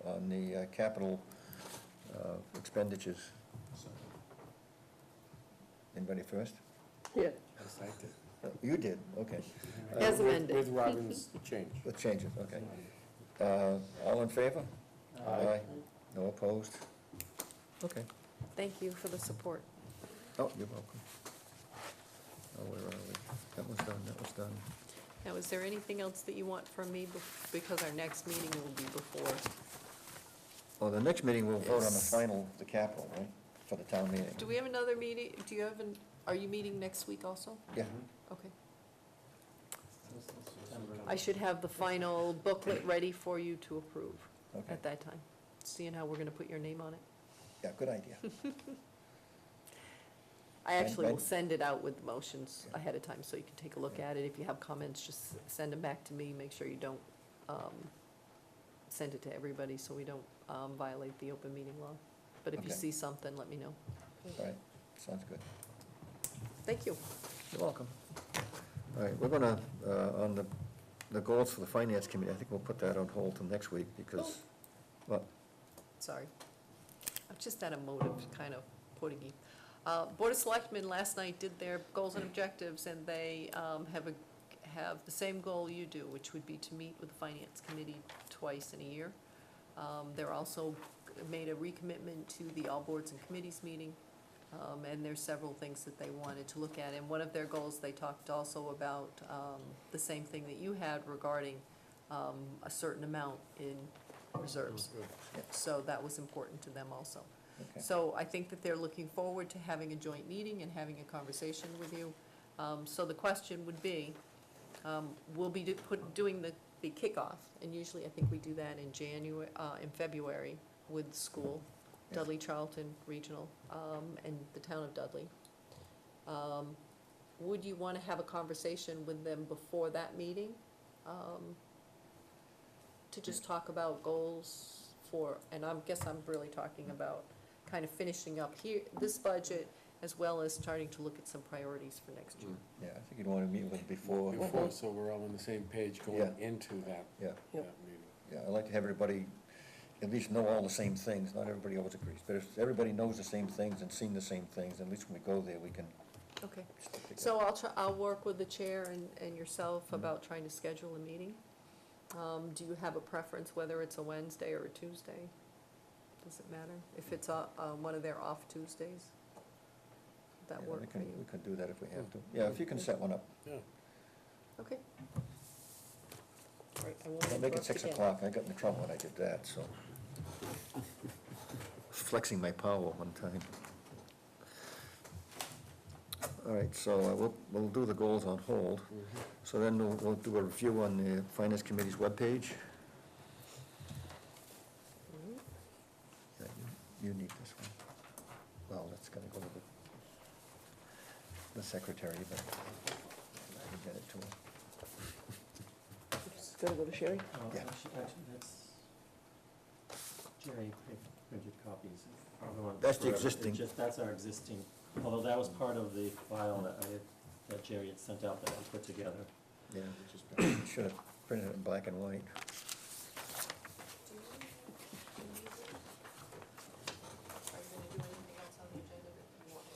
on the capital expenditures. Anybody first? Yeah. Yes, I did. You did, okay. As With- amended. With Robin's change. Let's change it, okay. All in favor? Aye. No opposed? Okay. Thank you for the support. Oh, you're welcome. Oh, where are we? That was done, that was done. Now, is there anything else that you want from me, because our next meeting will be before? Oh, the next meeting, we'll vote on the Yes. final, the capital, right, for the town meeting? Do we have another meeting, are you meeting next week also? Yeah, Okay. September. I should have the final booklet ready for you to approve okay. at that time, seeing how we're gonna put your name on it. Yeah, good idea. I actually will and- send it out with the motions ahead of time, so you can take a look at it. If you have comments, just send them back to me. Make sure you don't send it to everybody, so we don't violate the open meeting law. But if you Okay. see something, let me know. All right, sounds good. Thank you. You're welcome. All right, we're gonna, on the goals for the finance committee, I think we'll put that on hold till next week, because, well, Sorry. I'm just out of motive, kind of putting you. Board of Selectmen last night did their goals and objectives, and they have the same goal you do, which would be to meet with the Finance Committee twice in a year. They're also made a recommitment to the All Boards and Committees meeting, and there's several things that they wanted to look at. And one of their goals, they talked also about the same thing that you had regarding a certain amount in reserves. So that was important to them also. okay. So I think that they're looking forward to having a joint meeting and having a conversation with you. So the question would be, we'll be doing the kickoff, and usually I think we do that in February with the school, Yeah. Dudley Charlton Regional, and the town of Dudley. Would you want to have a conversation with them before that meeting? To just talk about goals and I guess I'm really talking about kind of finishing up here, this budget, as well as starting to look at some priorities for next year. Yeah, I think you'd want to meet with them before. Before, so we're all on the same page going Yeah. into that, Yeah, that meeting. yeah, I like to have everybody at least know all the same things. Not everybody always agrees, but if everybody knows the same things and seen the same things, at least when we go there, we can Okay, stick together. so I'll work with the chair and yourself about trying to schedule a meeting. Do you have a preference whether it's a Wednesday or a Tuesday? Does it matter? If it's one of their off Tuesdays? Would that Yeah, work we for can- you? We can do that if we have to. Yeah, if you can set one up. Yeah. Okay. All right, I won't I'll make it interrupt 6 again. o'clock. I got in trouble when I did that, so. Flexing my power one time. All right, so we'll do the goals on hold. So then we'll do a review on the Finance Committee's webpage. You need this one. Well, that's gonna go to the secretary, but I can get it to her. It's gotta go to Sherry. Yeah. Actually, that's, Jerry printed copies of everyone. That's the forever. existing. It's just, that's our existing, although that was part of the file that Jerry had sent out that I put together. Yeah, should have printed it in black and white. Are you gonna do anything else on the agenda that you want to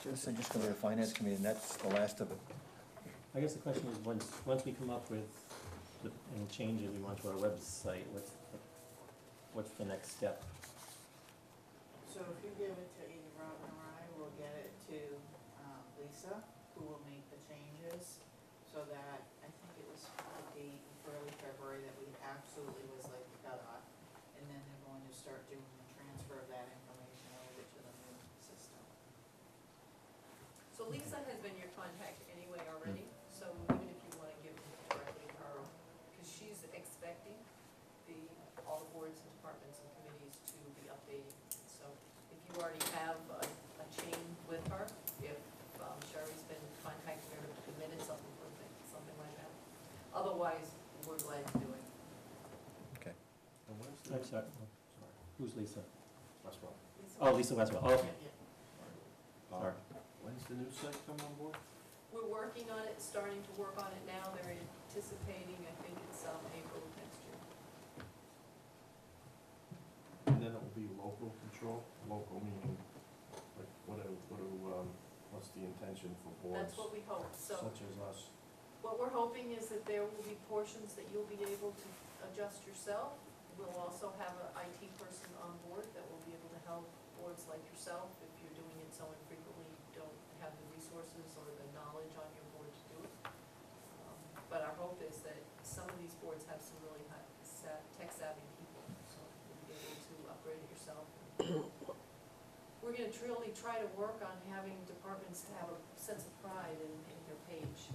do? This is just gonna be the finance committee, and that's the last of it. I guess the question is, once we come up with any changes we want to our website, what's the next step? So if you give it to either Robin or I, we'll get it to Lisa, who will make the changes, so that, I think it was the date in early February that we absolutely was like the cutoff, and then they're going to start doing the transfer of that information over to the new system. So Lisa has been your contact anyway already, so even if you wanna give it directly to her, because she's expecting all the boards and departments and committees to be updating. So if you already have a chain with her, if Sherry's been contacting her to minutes, something like that. Otherwise, we're glad to do it. Okay. And when's I'm the, sorry, sorry, who's Lisa? Westbrook. Oh, Lisa Westwell, oh, okay. Sorry. When's the new site come on board? We're working on it, starting to work on it now. They're anticipating, I think it's April of next year. And then it will be local control, local meaning, like, what's the intention for boards That's what we hope. So such as us? what we're hoping is that there will be portions that you'll be able to adjust yourself. We'll also have an IT person on board that will be able to help boards like yourself if you're doing it so infrequently, you don't have the resources or the knowledge on your board to do it. But our hope is that some of these boards have some really tech savvy people, so you'll be able to upgrade it yourself. We're gonna really try to work on having departments to have a sense of pride in their page.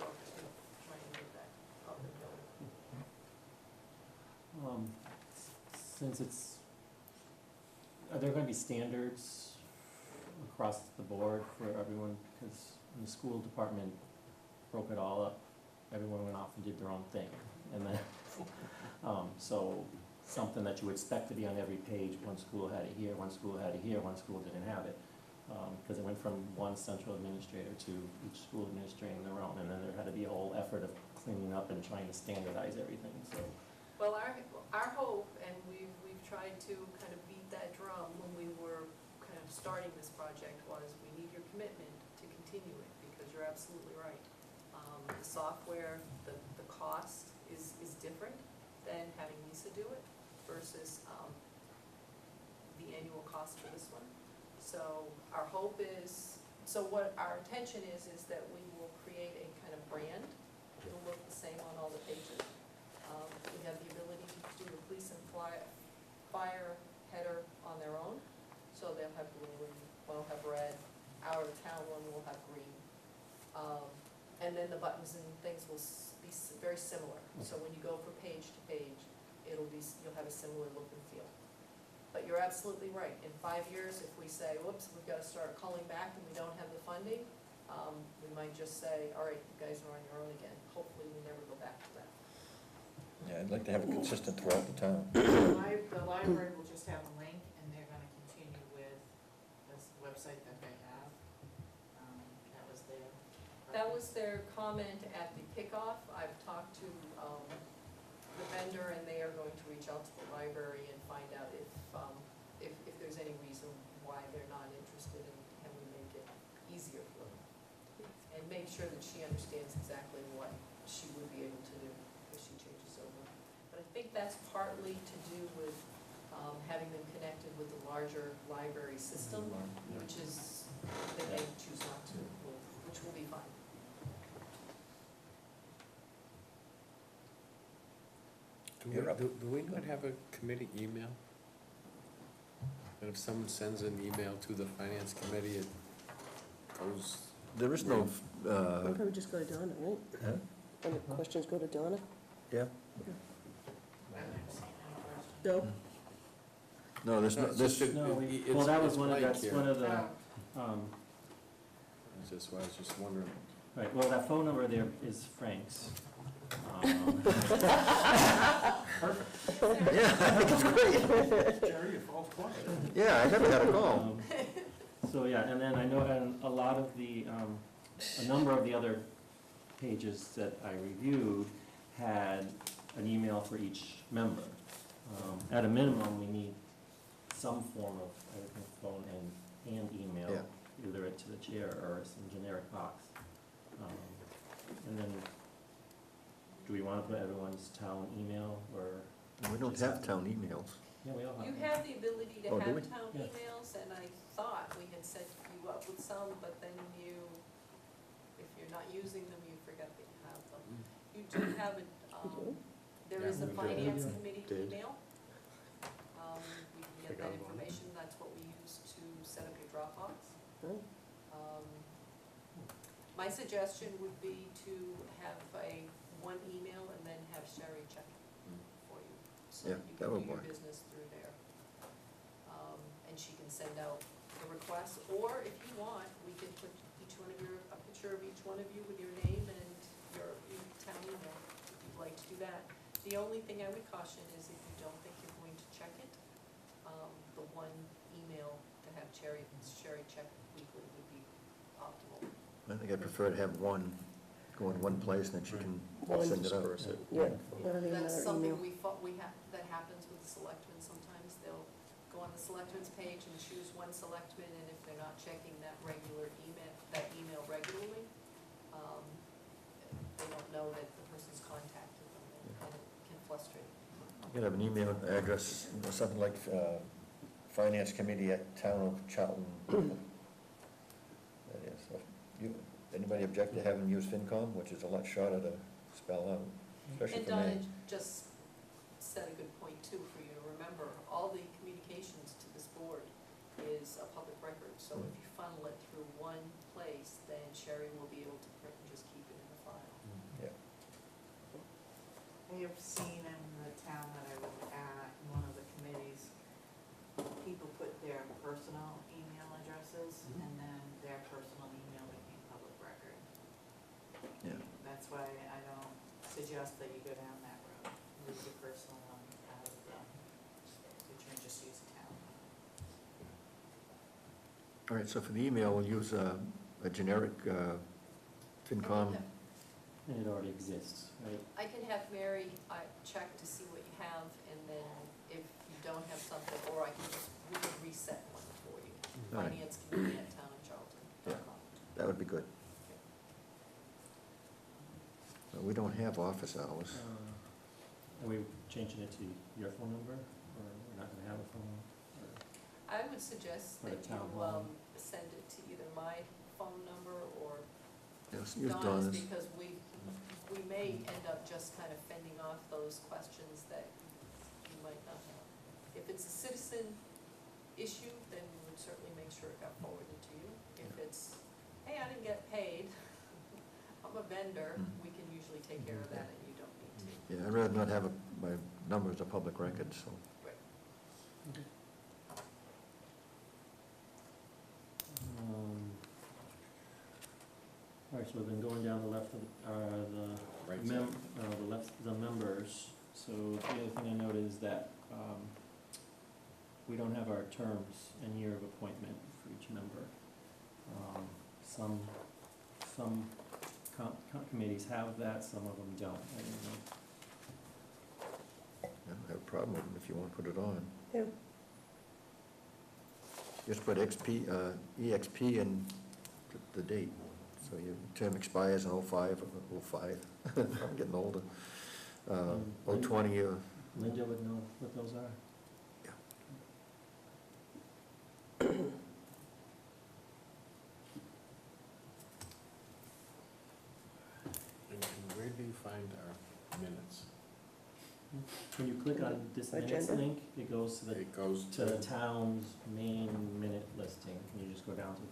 Work to try and get that up and going. Since it's, are there gonna be standards across the board for everyone? Because the school department broke it all up, everyone went off and did their own thing. And then, so something that you expect to be on every page, one school had it here, one school had it here, one school didn't have it. Because it went from one central administrator to each school administrating their own, and then there had to be a whole effort of cleaning up and trying to standardize everything, so. Well, our hope, and we've tried to kind of beat that drum when we were kind of starting this project, was we need your commitment to continue it, because you're absolutely right. The software, the cost is different than having Lisa do it versus the annual cost for this one. So our hope is, so what our intention is that we will create a kind of brand. It'll look the same on all the pages. We have the ability to do the police and fire header on their own, so they'll have blue and one will have red. Our town one will have green. And then the buttons and things will be very similar. So when you go from page to page, you'll have a similar look and feel. But you're absolutely right. In 5 years, if we say, whoops, we've got to start culling back and we don't have the funding, we might just say, all right, you guys are on your own again. Hopefully, we never go back to that. Yeah, I'd like to have it consistent throughout the town. The library will just have a link, and they're gonna continue with this website that they have. That was their. That was their comment at the kickoff. I've talked to the vendor, and they are going to reach out to the library and find out if there's any reason why they're not interested, and can we make it easier for them? And make sure that she understands exactly what she would be able to do if she changes over. But I think that's partly to do with having them connected with the larger library system, which is, they may choose not to, which will be fine. You're up. Do we not have a committee email? And if someone sends an email to the finance committee, it goes, There is no, I'll probably just go to Donna, right? huh? And the questions go to Donna? Yeah, I've never seen any question. No. No, there's no, It's this, just- No, it's- well, that was it's one of, blank that's here. one of the, Oh. That's just why I was just wondering. right, well, that phone number there is Frank's. Um, yeah, I think it's great. Jerry, it falls quiet. Yeah, I never had a call. Um, So, yeah, and then I know, and a lot of the, a number of the other pages that I reviewed had an email for each member. At a minimum, we need some form of, I think, phone and email, Yeah. either it to the chair or some generic box. And then, do we wanna put everyone's town email, or? We don't have town emails. Yeah, we all have. You them. have the ability to Oh, do we? have town Yeah. emails, and I thought we had set you up with some, but then you, if you're not using them, you forget that you have them. You do have a, there is a Yeah, we did. finance Yeah. committee Did. email. We can get that information, that's what we use to set up your Dropbox. My suggestion would be to have one email and then have Sherry check it for you, so Yeah, that you that can would do your work. business through there. And she can send out the requests, or if you want, we can put a picture of each one of you with your name and your town email, if you'd like to do that. The only thing I would caution is if you don't think you're going to check it, the one email to have Sherry check weekly would be optimal. I think I prefer to have one, go in one place, and then she can One send it out. Yeah, rather than That's another something email. that happens with the selectmen sometimes. They'll go on the selectmen's page and choose one selectman, and if they're not checking that email regularly, they don't know that the person's contacted them, and it can frustrate. You can have an email address, something like, Finance Committee at Town of Charlton. That is, anybody object to having used FinCom, which is a lot shorter to spell out, especially And for Donna me. just said a good point too, for you to remember, all the communications to this board is a public record, so if you funnel it through one place, then Sherry will be able to print and just keep it in the file. Yeah. I have seen in the town that I was at, in one of the committees, people put their personal email addresses, and then their personal email became public record. Yeah. That's why I don't suggest that you go down that road, leave your personal one out of the, and just use the town. All right, so for the email, we'll use a generic FinCom. And it already exists, right? I can have Mary check to see what you have, and then if you don't have something, or we can reset one for you. All right. Finance committee at townofcharlton.com. That would be good. We don't have office hours. Are we changing it to your phone number, or we're not gonna have a phone? Or I would suggest Or that the town you hall. send it to either my phone number or Yes, use Donna's, Donna's. because we may end up just kind of fending off those questions that you might not have. If it's a citizen issue, then we would certainly make sure it got forwarded to you. If it's, hey, I didn't get paid, I'm a vendor, we can usually take care of that and you don't need to. Yeah, I'd rather not have my number as a public record, so. All right, so we've been going down the left of, Right the members. So the other thing I noted is that, we don't have our terms and year of appointment for each member. Some committees have that, some of them don't. I don't know. I don't have a problem with it if you want to put it on. Yeah. Just put EXP and the date, so your term expires in '05, I'm getting older. '20, Linda would know what those are. And where do you find our minutes? When you click on this minutes Agenda. link, it goes to It goes the town's main minute listing. And you just go down to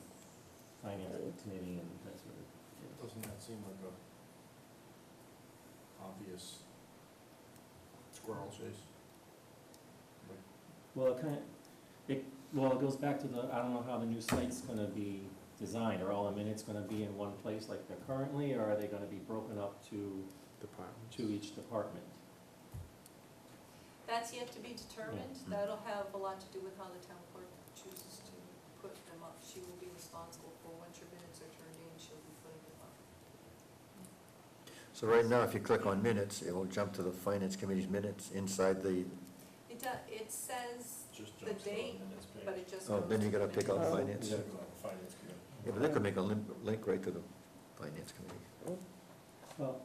finance committee and that's what it is. Doesn't that seem like a obvious squirrel chase? Well, it kind of, Well, it goes back to the, I don't know how the new site's gonna be designed. Are all the minutes gonna be in one place like they're currently, or are they gonna be broken up to Departments. each department? That's yet to be determined. Yeah. That'll have a lot to do with how the town clerk chooses to put them up. She will be responsible for, once your minutes are turned in, she'll be putting them up. So right now, if you click on minutes, it will jump to the finance committee's minutes inside the, It says Just the jumps to the date, minutes page. but it just oh, goes then you to gotta the pick out minutes. finance. You gotta go on the finance committee. Yeah, but they could make a link right to the finance committee. Well,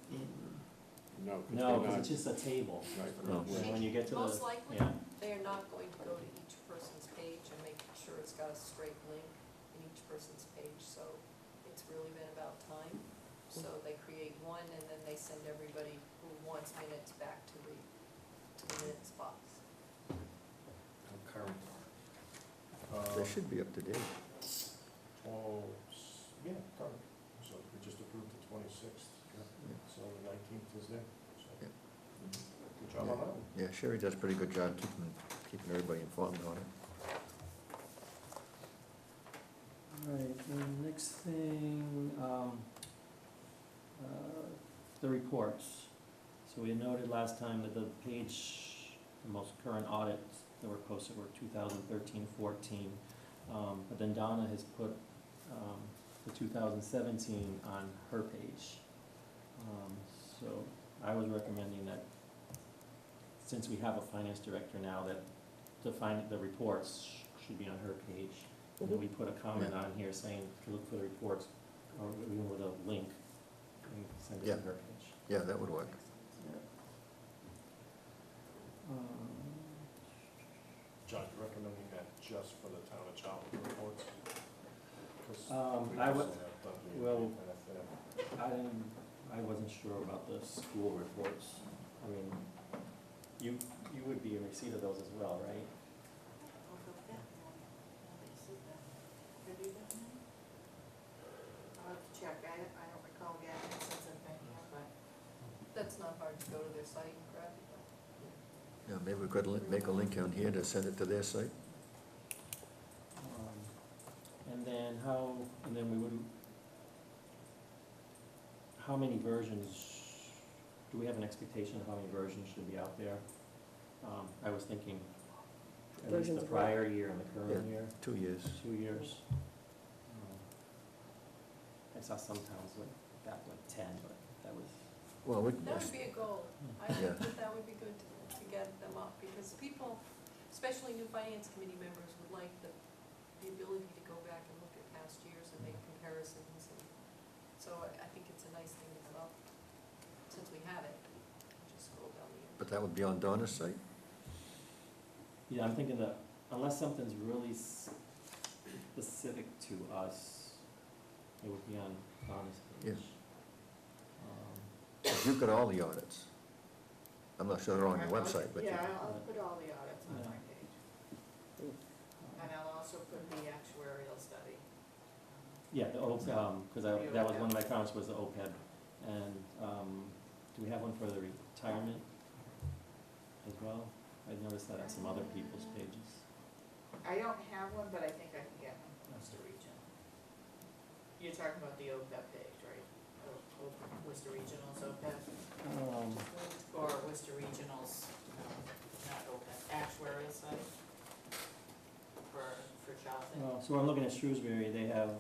No, 'cause no, they're because not- it's just a table. Right. No. So when you get to the. Most likely, Yeah. they are not going to go to each person's page and make sure it's got a straight link in each person's page, so it's really been about time. So they create one, and then they send everybody who wants minutes back to the minutes box. How current They should be up to date. Oh, yeah, current. So we just approved the 26th, so the 19th is there. So Yeah. good job on that one. Yeah, Sherry does a pretty good job keeping everybody informed on it. All right, the next thing, the reports. So we had noted last time that the page, the most current audits that were posted were 2013-14. But then Donna has put the 2017 on her page. So I was recommending that, since we have a finance director now, that the reports should be on her page. And then we put a comment Yeah. on here saying to look for the reports, or even with a link, and send it Yeah. to her page. Yeah, that would work. Yeah. John, you're recommending that just for the town of Charlton reports? 'Cause we I also would- have Dundee well, and FM. I wasn't sure about the school reports. I mean, you would be in receipt of those as well, right? I'll have to check, I don't recall getting it since I've been here, but. That's not hard to go to their site and grab it. Yeah, maybe we could make a link on here to send it to their site. And then we would, how many versions, do we have an expectation of how many versions should be out there? I was thinking at least Versions the of what? prior year and the current Yeah. year, 2 years. 2 years. I saw some towns like 10, but that was, Well, we, That would be a goal. I Yeah. think that would be good to get them up, because people, especially new finance committee members, would like the ability to go back and look at past years and make comparisons. And so I think it's a nice thing to have up, since we have it, just scroll down the years. but that would be on Donna's site? yeah, I'm thinking that unless something's really specific to us, it would be on Donna's page. Yes. You've got all the audits. I'm not sure they're on your website, but you, Yeah, I'll put all the audits on Yeah. my page. And I'll also put the actuarial study. Yeah, the because that was one of my comments was the OPEB. And do we have one for the retirement as well? I noticed that on some other people's pages. I don't have one, but I think I can get one from Worcester Region. You're talking about the OPEB page, right? Worcester Regional's OPEB, or Worcester Regional's, not OPEB, actuarial study for Charlton. So I'm looking at Shrewsbury, they have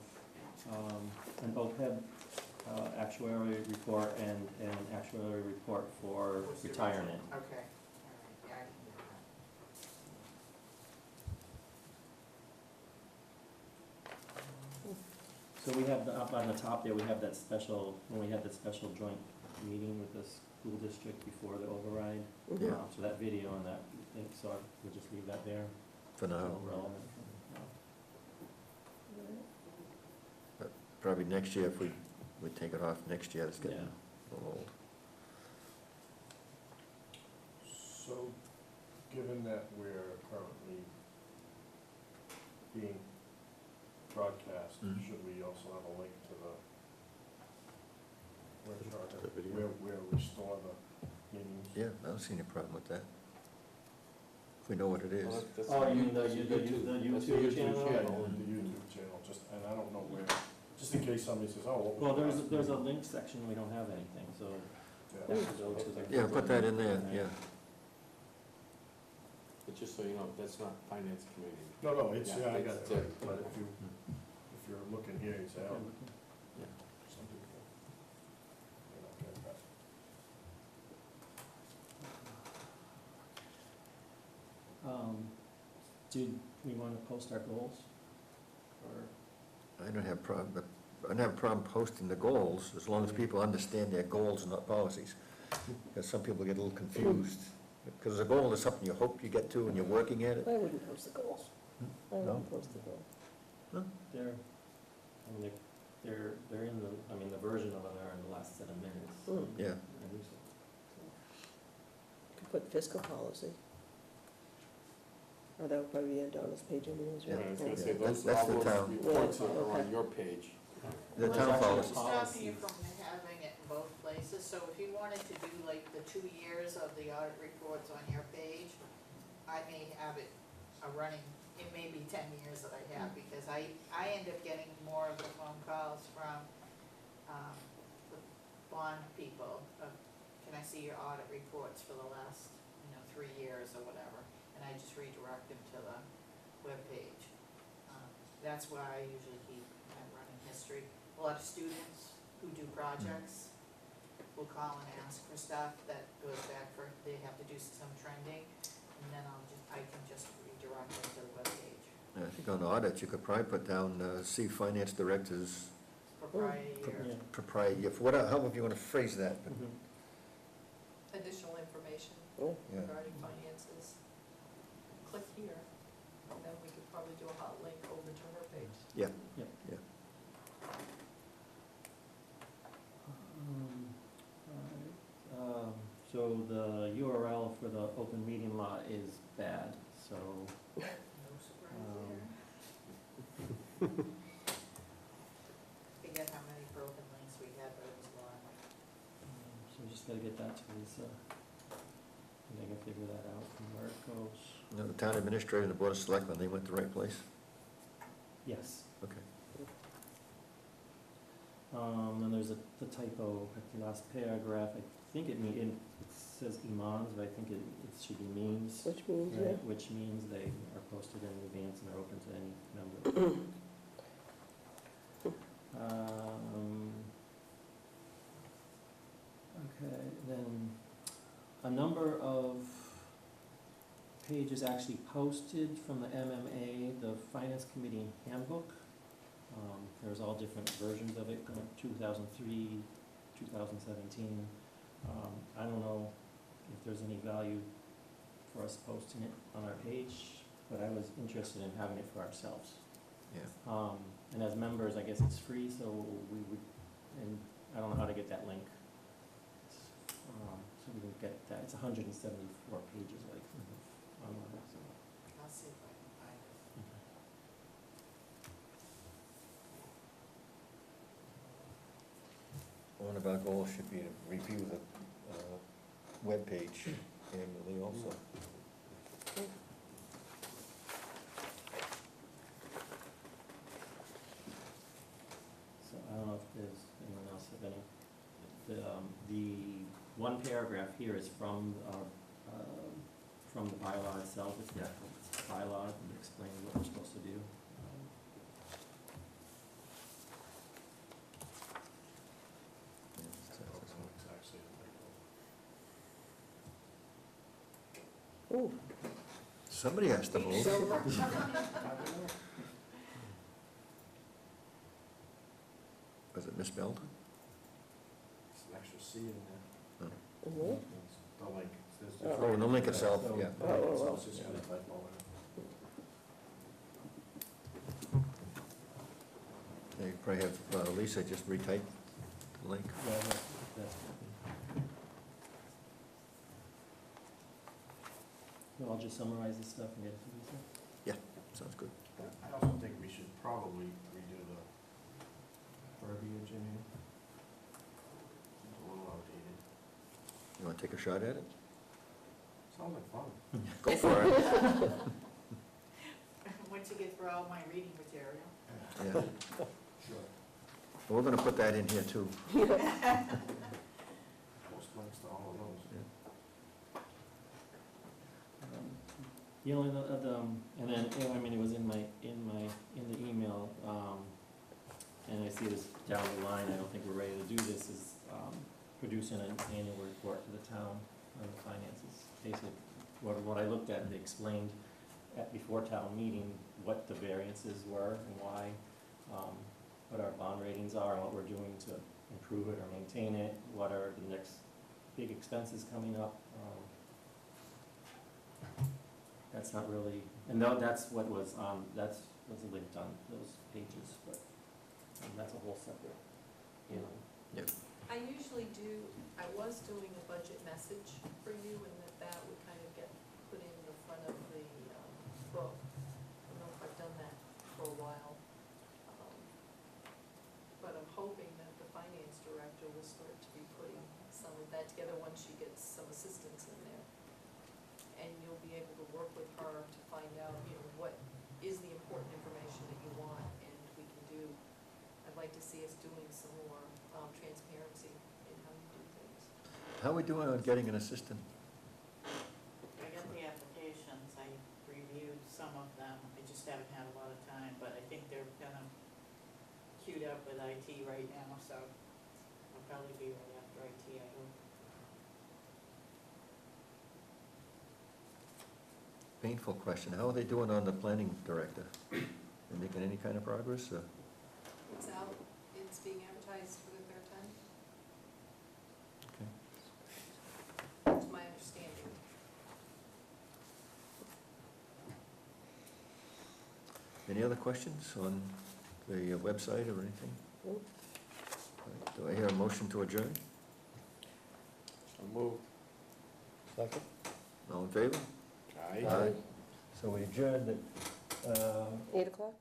an OPEB actuary report and an actuary report for Worcester retirement. Regional. Okay, all right, yeah, I can get that. So we have, up on the top there, we have that special, when we had that special joint meeting with the school district before the override. Yeah. So that video and that, thing, so we'll just leave that there. for now. Still relevant. Probably next year, if we take it off next year, it's getting Yeah. a little old. So, given that we're currently being broadcast, Mhm. should we also have a link to The video. where we store the meetings? Yeah, I don't see any problem with that. if we know what it is. Well, that's Oh, you mean the that's YouTube That's the YouTube channel? Yeah, Oh. the YouTube channel, just, and I don't know where, just in case somebody says, oh, what was Well, the there's, last there's a meeting? link section, we don't have anything, so Yeah. you have to go to the. Yeah, put that in there, yeah. But just so you know, that's not finance committee. No, it's, Yeah, yeah, I got it's it, it. but if you're looking here, you say, oh, some people, they don't get that. Did we wanna post our goals? Or, I don't have a problem posting the goals, as long as people understand their goals and not policies. Because some people get a little confused, because a goal is something you hope you get to and you're working at it. I wouldn't post the goals. I No? wouldn't post the goals. they're, I mean, they're in the, I mean, the version of them are in the last set of minutes. Mm. Yeah. And so- Could put fiscal policy. Or that would probably be on Donna's page anyways, Yeah, right? I was gonna say, Okay. those, That's all the those town. reports Yeah, are on okay. your page. The Well, town there's actually policy. Stopping you policies. from having it in both places, so if you wanted to do like the 2 years of the audit reports on your page, I may have it running, it may be 10 years that I have, because I end up getting more of the phone calls from, the bond people, of, can I see your audit reports for the last, 3 years or whatever, and I just redirect them to the webpage. That's why I usually keep my running history. A lot of students who do projects will call and ask for stuff that goes back for, they have to do some trending, and then I can just redirect them to the webpage. I think on audits, you could probably put down, see finance directors, Propriety or, Yeah. propriety, however you want to phrase that, but, Mhm. Additional information Oh, yeah. regarding finances. Click here, and then we could probably do a hot link over to her page. Yeah, Yep. yeah. Alright, so the URL for the open meeting law is bad, so, no surprise there. Forget how many broken links we had, but it was a lot. so we just gotta get that to Lisa. And they can figure that out from where it goes. You know, the town administrator and the board of selectmen, they went the right place? Yes. Okay. Then there's the typo at the last paragraph, I think it says imams, but I think it should be means. which means, yeah. Right, which means they are posted in advance and are open to any member. Okay, then, a number of pages actually posted from the MMA, the Finance Committee Handbook. There's all different versions of it, 2003, 2017. I don't know if there's any value for us posting it on our page, but I was interested in having it for ourselves. Yeah. And as members, I guess it's free, so we would, and I don't know how to get that link. So we can get that, it's 174 pages, like, online, so. I'll see if I can find it. One of our goals should be to review the webpage annually also. So I don't know if there's anyone else have any, the one paragraph here is from the bylaw itself, it's the actual bylaw, and it explains what we're supposed to do. It's actually a Ooh, Somebody has to move. Was it misspelled? It's an extra C in there. mhm. It's the link. There's Oh. Oh, and the link itself, So- yeah. The link itself is just a typo in it. Yeah, you probably have Lisa just retype the link. Yeah, that's. So I'll just summarize this stuff and get it to Lisa. Sounds good. I also think we should probably redo the verbiage in here. It's a little outdated. You want to take a shot at it? It's Sounds like fun. Go for it. Once you get through all my reading material. Yeah. Sure. We're gonna put that in here too. Post links to all of those. The only other, and then, I mean, it was in the email, and I see this down the line, I don't think we're ready to do this, is, producing an annual report to the town on the finances. Basically, what I looked at, they explained before town meeting what the variances were and why, what our bond ratings are, and what we're doing to improve it or maintain it, what are the next big expenses coming up. That's not really, and no, that's what was linked on those pages, but that's a whole separate, you know. Yep. I usually I was doing a budget message for you, and that would kind of get put in the front of the book. I don't know if I've done that for a while. But I'm hoping that the finance director will start to be putting some of that together once she gets some assistance in there. And you'll be able to work with her to find out, what is the important information that you want, and we can do. I'd like to see us doing some more transparency in how you do things. How are we doing on getting an assistant? I got the applications, I reviewed some of them, I just haven't had a lot of time, but I think they're kind of queued up with IT right now, so I'll probably be right after IT, I hope. Painful question. How are they doing on the planning director? They making any kind of progress? It's out, it's being advertised for the third time, Okay. that's my understanding. Any other questions on the website or anything? Nope. All right, do I hear a motion to adjourn? So moved. Second? All in favor? Aye. So we adjourned at, 8 o'clock?